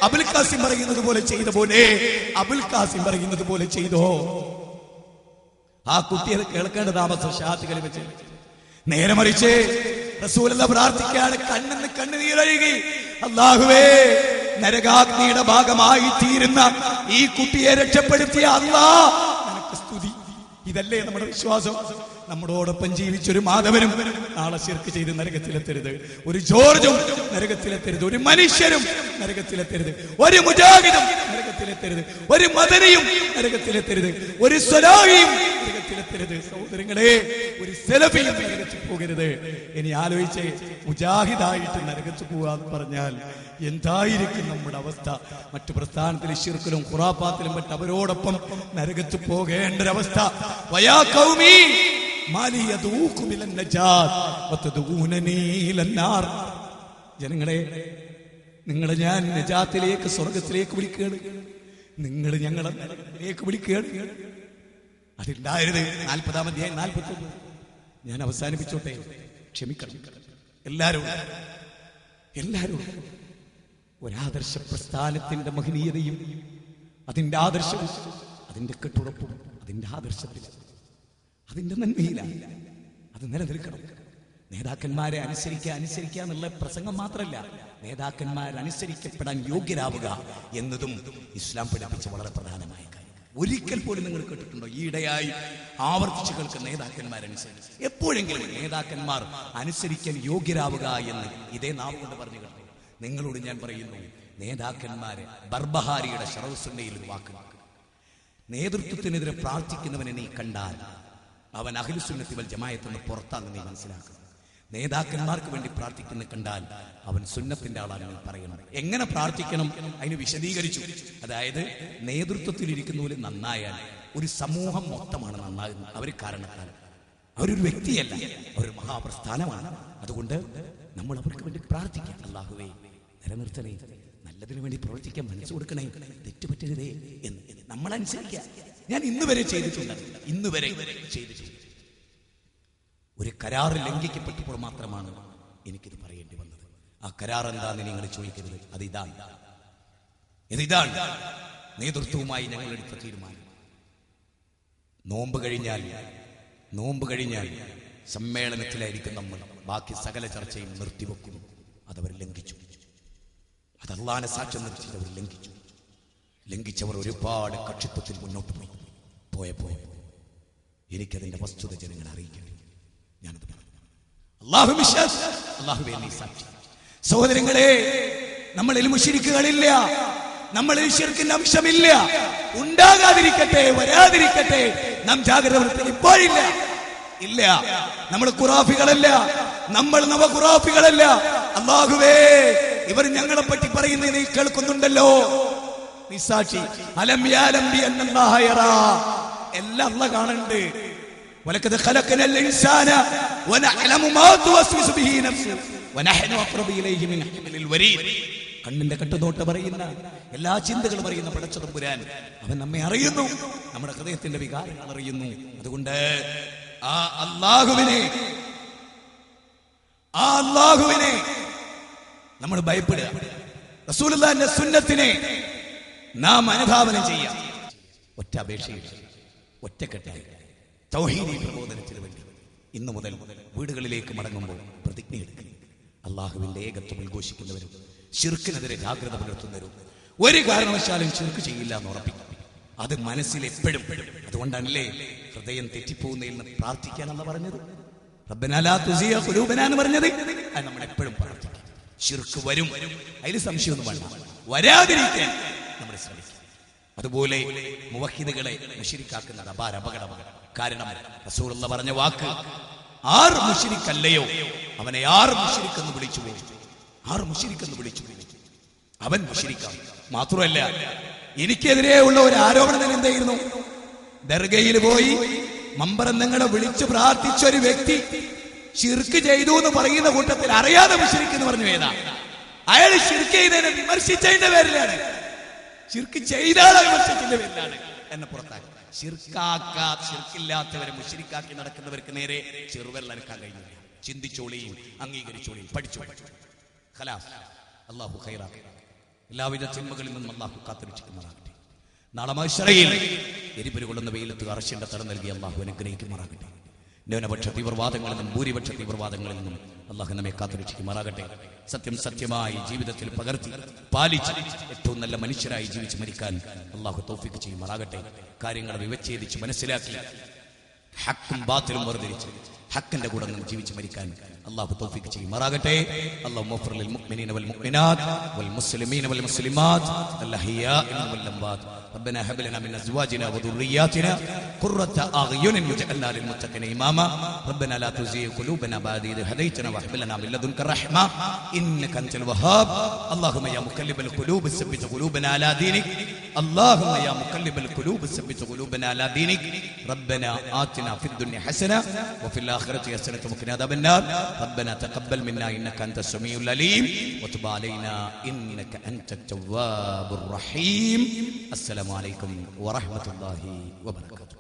അബുൽ ഖാസിം പറയുന്നത് പോലെ ചെയ്ത മോനെ, അബുൽ ഖാസിം പറയുന്നത് പോലെ ചെയ്തോ. ആ കുട്ടി അത് കേൾക്കേണ്ട താമസം ഷാത്തുകളിൽ വെച്ച്. നേരെ മറിച്ച് റസൂലുള്ള പ്രാർത്ഥിക്കാണ്, കണ്ണിന്ന് കണ്ണുനീരൊഴുകി, അല്ലാഹുവേ നരകാഗ്നിയുടെ ഭാഗമായി തീരുന്ന ഈ കുട്ടിയെ രക്ഷപ്പെടുത്തിയ അല്ലാഹ് നിനക്ക് സ്തുതി. ഇതല്ലേ നമ്മുടെ വിശ്വാസം? നമ്മളോടൊപ്പം ജീവിച്ചൊരു മാധവനും നാളെ ശിർക്ക് ചെയ്ത് നരകത്തിലെത്തരുത്, ഒരു ജോർജും നരകത്തിലെത്തരുത്, ഒരു മനുഷ്യരും നരകത്തിലെത്തരുത്, ഒരു മുജാഹിദും നരകത്തിലെത്തരുത്, ഒരു മദനിയും നരകത്തിലെത്തരുത്, ഒരു സ്വലാഹിയും നരകത്തിലെത്തരുത്. സഹോദരങ്ങളെ, ഒരു സലഫിയും നരകത്തിൽ പോകരുത്. ഇനി ആലോചിച്ച്, മുജാഹിദായിട്ട് നരകത്തിൽ പോവാന്ന് പറഞ്ഞാൽ എന്തായിരിക്കും നമ്മുടെ അവസ്ഥ? മറ്റു പ്രസ്ഥാനത്തിൽ ശിർക്കിലും ഖുറാഫാത്തിലും പെട്ട് അവരോടൊപ്പം നരകത്തിൽ പോകേണ്ട ഒരവസ്ഥ. വയാ ഖൗമി മാലി യദൂഖു മിനൻ നജാത്ത് വതദൂനനി ഇലന്നാർ. ജനങ്ങളെ, നിങ്ങളെ ഞാൻ നജാത്തിലേക്ക്, സ്വർഗത്തിലേക്ക് വിളിക്കുകയാണ്, നിങ്ങൾ ഞങ്ങളെ നരകത്തിലേക്ക് വിളിക്കുകയാണ്. അതുണ്ടായത് 40-ാം അധ്യായം 41. ഞാൻ അവസാനിപ്പിച്ചോട്ടെ, ക്ഷമിക്കണം എല്ലാവരും. ഒരാദർശ പ്രസ്ഥാനത്തിന്റെ മഹനീയതയും അതിന്റെ ആദർശവും അതിന്റെ കെട്ടുറപ്പും അതിന്റെ ആദർശത്തിൽ, അതിന്റെ നന്മയിലാണ്. അത് നിലനിൽക്കണം. നേതാക്കന്മാരെ അനുസരിക്കുക എന്നുള്ള പ്രസംഗം മാത്രമല്ല, നേതാക്കന്മാരനുസരിക്കപ്പെടാൻ യോഗ്യരാവുക എന്നതും ഇസ്ലാം പഠിപ്പിച്ച വളരെ പ്രധാനമായ കാര്യം. ഒരിക്കൽ പോലും നിങ്ങൾ കേട്ടിട്ടുണ്ടോ ഈയിടെയായി ആവർത്തിച്ച് കേൾക്കുന്ന നേതാക്കന്മാരനുസരിച്ച്? എപ്പോഴെങ്കിലും നേതാക്കന്മാർ അനുസരിക്കാൻ യോഗ്യരാവുക എന്ന് ഇതേ നാവ് കൊണ്ട് പറഞ്ഞു കേട്ടോ. നിങ്ങളോട് ഞാൻ പറയുന്നു, നേതാക്കന്മാരെ ബർബഹാരിയുടെ ശറൗസുന്നയിൽ ഒരു വാക്ക്, നേതൃത്വത്തിനെതിരെ പ്രാർത്ഥിക്കുന്നവനെ നീ കണ്ടാൽ അവൻ അഹ്ലുസുന്നത്തി വൽ ജമാഅത്ത് എന്ന് പുറത്താണെന്ന് നീ മനസ്സിലാക്കുക. നേതാക്കന്മാർക്ക് വേണ്ടി പ്രാർത്ഥിക്കുന്ന കണ്ടാൽ അവൻ സുന്നത്തിന്റെ ആളാണെന്ന് പറയണം. എങ്ങനെ പ്രാർത്ഥിക്കണം അതിന് വിശദീകരിച്ചു. അതായത് നേതൃത്വത്തിലിരിക്കുന്നവര് നന്നായാൽ ഒരു സമൂഹം മൊത്തമാണ് നന്നാകുന്നത്. അവർ കാരണക്കാർ, അവരൊരു വ്യക്തിയല്ല, അവരൊരു മഹാപ്രസ്ഥാനമാണ്. അതുകൊണ്ട് നമ്മൾ അവർക്ക് വേണ്ടി പ്രാർത്ഥിക്കാം. അല്ലാഹുവേ നിലനിർത്തണേ, നല്ലതിനു വേണ്ടി പ്രവർത്തിക്കാൻ മനസ്സ് കൊടുക്കണേ, തെറ്റുപറ്റരുതേ എന്ന് നമ്മൾ അനുസരിക്കുക. ഞാൻ ഇന്ന് വരെ ചെയ്തിട്ടുണ്ട്, ഇന്ന് വരെ ചെയ്തിട്ടുണ്ട്. ഒരു കരാർ ലംഘിക്കപ്പെട്ടപ്പോൾ മാത്രമാണ് എനിക്കിത് പറയേണ്ടി വന്നത്. ആ കരാർ എന്താന്ന് നിങ്ങൾ ചോദിക്കരുത്. ഇതാണ് നേതൃത്വവുമായി ഞങ്ങൾ എടുത്ത തീരുമാനം. നോമ്പ് കഴിഞ്ഞാൽ സമ്മേളനത്തിലായിരിക്കും നമ്മൾ. ബാക്കി സകല ചർച്ചയും നിർത്തിവെക്കും. അതവർ ലംഘിച്ചു. അത് അല്ലാഹുവിനെ സാക്ഷ്യം നിർത്തിയിട്ട് അവർ ലംഘിച്ചവർ ഒരുപാട് കക്ഷിത്വത്തിൽ മുന്നോട്ട് പോയപ്പോൾ എനിക്കതിന്റെ വസ്തുത ജനങ്ങളെ അറിയിക്കണം. ഞാനത് പറഞ്ഞു. അല്ലാഹുവേ നീ സാക്ഷി. സഹോദരങ്ങളെ, നമ്മളിൽ മുശ്രിക്കുകളില്ല, നമ്മളിൽ ശിർക്കിന്റെ അംശമില്ല. ഉണ്ടാകാതിരിക്കട്ടെ, വരാതിരിക്കട്ടെ. നാം ജാഗ്രത ഇപ്പോഴില്ല. ഇല്ല, നമ്മൾ ഖുറാഫികളല്ല, നമ്മൾ നവഖുറാഫികളല്ല. അല്ലാഹുവേ, ഇവർ ഞങ്ങളെ പറ്റി പറയുന്നത് നീ കേൾക്കുന്നുണ്ടല്ലോ, നീ സാക്ഷി. അലം യാലം ബി അന്നല്ലാഹ യറാ, എല്ലാം അല്ലാഹ് കാണുന്നുണ്ട്. വലഖദ് ഖലഖനൽ ഇൻസാന വനഅലമു മാ തുവസ്വിസു ബിഹി നഫ്സു വനഹ്നു അഖ്റബു ഇലൈഹി മിൻ ഹബ്ലിൽ വരീദ്. കണ്ണിന്റെ കട്ടുനോട്ട് പറയുന്ന എല്ലാ ചിന്തകളും അറിയുന്ന പടച്ച തമ്പുരാൻ അവൻ നമ്മെ അറിയുന്നു, നമ്മുടെ ഹൃദയത്തിന്റെ വികാരങ്ങൾ അറിയുന്നു. അതുകൊണ്ട് ആ അല്ലാഹുവിനെ നമ്മൾ ഭയപ്പെടുക. റസൂലുള്ളാഹിന്റെ സുന്നത്തിനെ നാം അനുധാവനം ചെയ്യാം. ഒറ്റ അപേക്ഷയിൽ, ഒറ്റക്കെട്ടായി തൗഹീദി പ്രബോധനത്തിന് വേണ്ടി ഇന്നു മുതൽ വീടുകളിലേക്ക് മടങ്ങുമ്പോൾ പ്രതിജ്ഞ എടുക്കുക. അല്ലാഹുവിന്റെ ഏകത്വം ഉദ്ഘോഷിക്കുന്നവരും ശിർക്കിനെതിരെ ജാഗ്രത പുലർത്തുന്നവരും ഒരു കാരണവശാലും ശിർക്ക് ചെയ്യില്ല എന്ന് ഉറപ്പിക്കും. അത് മനസ്സിൽ എപ്പോഴും. അതുകൊണ്ടല്ലേ ഹൃദയം തെറ്റിപ്പോകുന്നതിൽ നിന്ന് പ്രാർത്ഥിക്കാനല്ല പറഞ്ഞത്, റബ്ബനാ ലാ തുസിയ ഖുലൂബനാ എന്ന് പറഞ്ഞത്. അത് നമ്മൾ എപ്പോഴും പ്രാർത്ഥിക്കും. ശിർക്ക് വരും, അതിൽ സംശയമൊന്നും വേണ്ട, വരാതിരിക്കാൻ നമ്മൾ ശ്രമിക്കും. അതുപോലെ മുവഹിദുകളെ മുശ്രിക്കാക്കുന്നത് അപകടമാണ്. കാരണം റസൂലുള്ളാഹി പറഞ്ഞ വാക്ക്, ആർ മുശ്രിക്കല്ലയോ അവനെ ആർ മുശ്രിക്കെന്ന് വിളിച്ചു പോകും. അവൻ മുശ്രിക്കാണ്. മാത്രമല്ല, എനിക്കെതിരെ ഉള്ള ഒരു ആരോപണം എന്തായിരുന്നു? ദർഗയിൽ പോയി മമ്പറന്നങ്ങളെ വിളിച്ച് പ്രാർത്ഥിച്ച ഒരു വ്യക്തി ശിർക്ക് ചെയ്തു എന്ന് പറയുന്ന കൂട്ടത്തിൽ അറിയാതെ മുശ്രിക്ക് എന്ന് പറഞ്ഞു. ഏതാ അയാൾ ശിർക്ക് ചെയ്തതിനെ വിമർശിച്ചതിന്റെ പേരിലാണ്, ശിർക്ക് ചെയ്താൽ വിമർശിച്ചതിന്റെ പേരിലാണ് എന്നെ പുറത്താക്കി. ശിർക്കില്ലാത്തവരെ മുശ്രിക്കാക്കി നടക്കുന്നവർക്ക് നേരെ ചെറുവിരൽ അനക്കാൻ കഴിഞ്ഞില്ല. ചിന്തിച്ചോളിയും അംഗീകരിച്ചോളിയും പഠിച്ചോളി. ഖലാസ്. അല്ലാഹു ഖൈറാക്കട്ടെ. എല്ലാവിധ തിന്മകളിൽ നിന്നും അല്ലാഹു കാത്തുരക്ഷിക്കുമാറാകട്ടെ. നാളെ മഹ്ശറയിൽ എരിപൊരി കൊള്ളുന്ന വെയിലത്ത് അർശിന്റെ തടം നൽകി അല്ലാഹു അനുഗ്രഹിക്കുമാറാകട്ടെ. ന്യൂനപക്ഷ തീവ്രവാദങ്ങളിൽ നിന്നും ഭൂരിപക്ഷ തീവ്രവാദങ്ങളിൽ നിന്നും അല്ലാഹു നമ്മെ കാത്തുരക്ഷിക്കുമാറാകട്ടെ. സത്യം സത്യമായി ജീവിതത്തിൽ പകർത്തി പാലിച്ച് ഏറ്റവും നല്ല മനുഷ്യരായി ജീവിച്ച് മരിക്കാൻ അല്ലാഹു തൗഫീഖ് ചെയ്യുമാറാകട്ടെ. കാര്യങ്ങൾ വിവച്ഛേദിച്ച് മനസ്സിലാക്കി ഹക്കും ബാത്തിലും വേർതിരിച്ച് ഹക്കിന്റെ കൂടെ നിന്ന് ജീവിച്ച് മരിക്കാൻ അല്ലാഹു തൗഫീഖ് ചെയ്യുമാറാകട്ടെ. അല്ലാഹുമ്മ ഗ്ഫിർ ലിൽ മുഅ്മിനീന വൽ മുഅ്മിനാത്ത് വൽ മുസ്ലിമീന വൽ മുസ്ലിമാത്ത് അൽ അഹ്യാഇ വൽ അംവാത്ത്. ربنا هب لنا من ازواجنا وذرياتنا قرة اعين واجعلنا للمتقين اماما. ربنا لا تزغ قلوبنا بعد إذ هديتنا وهب لنا من لدنك رحمة انك انت الوهاب. اللهم يا مقلب القلوب ثبت قلوبنا على دينك. اللهم يا مقلب القلوب ثبت قلوبنا على دينك. ربنا آتنا في الدنيا حسنة وفي الآخرة حسنة وقنا عذاب النار. ربنا تقبل منا إنك أنت السميع العليم وتب علينا إنك أنت التواب الرحيم. السلام عليكم ورحمة الله وبركاته.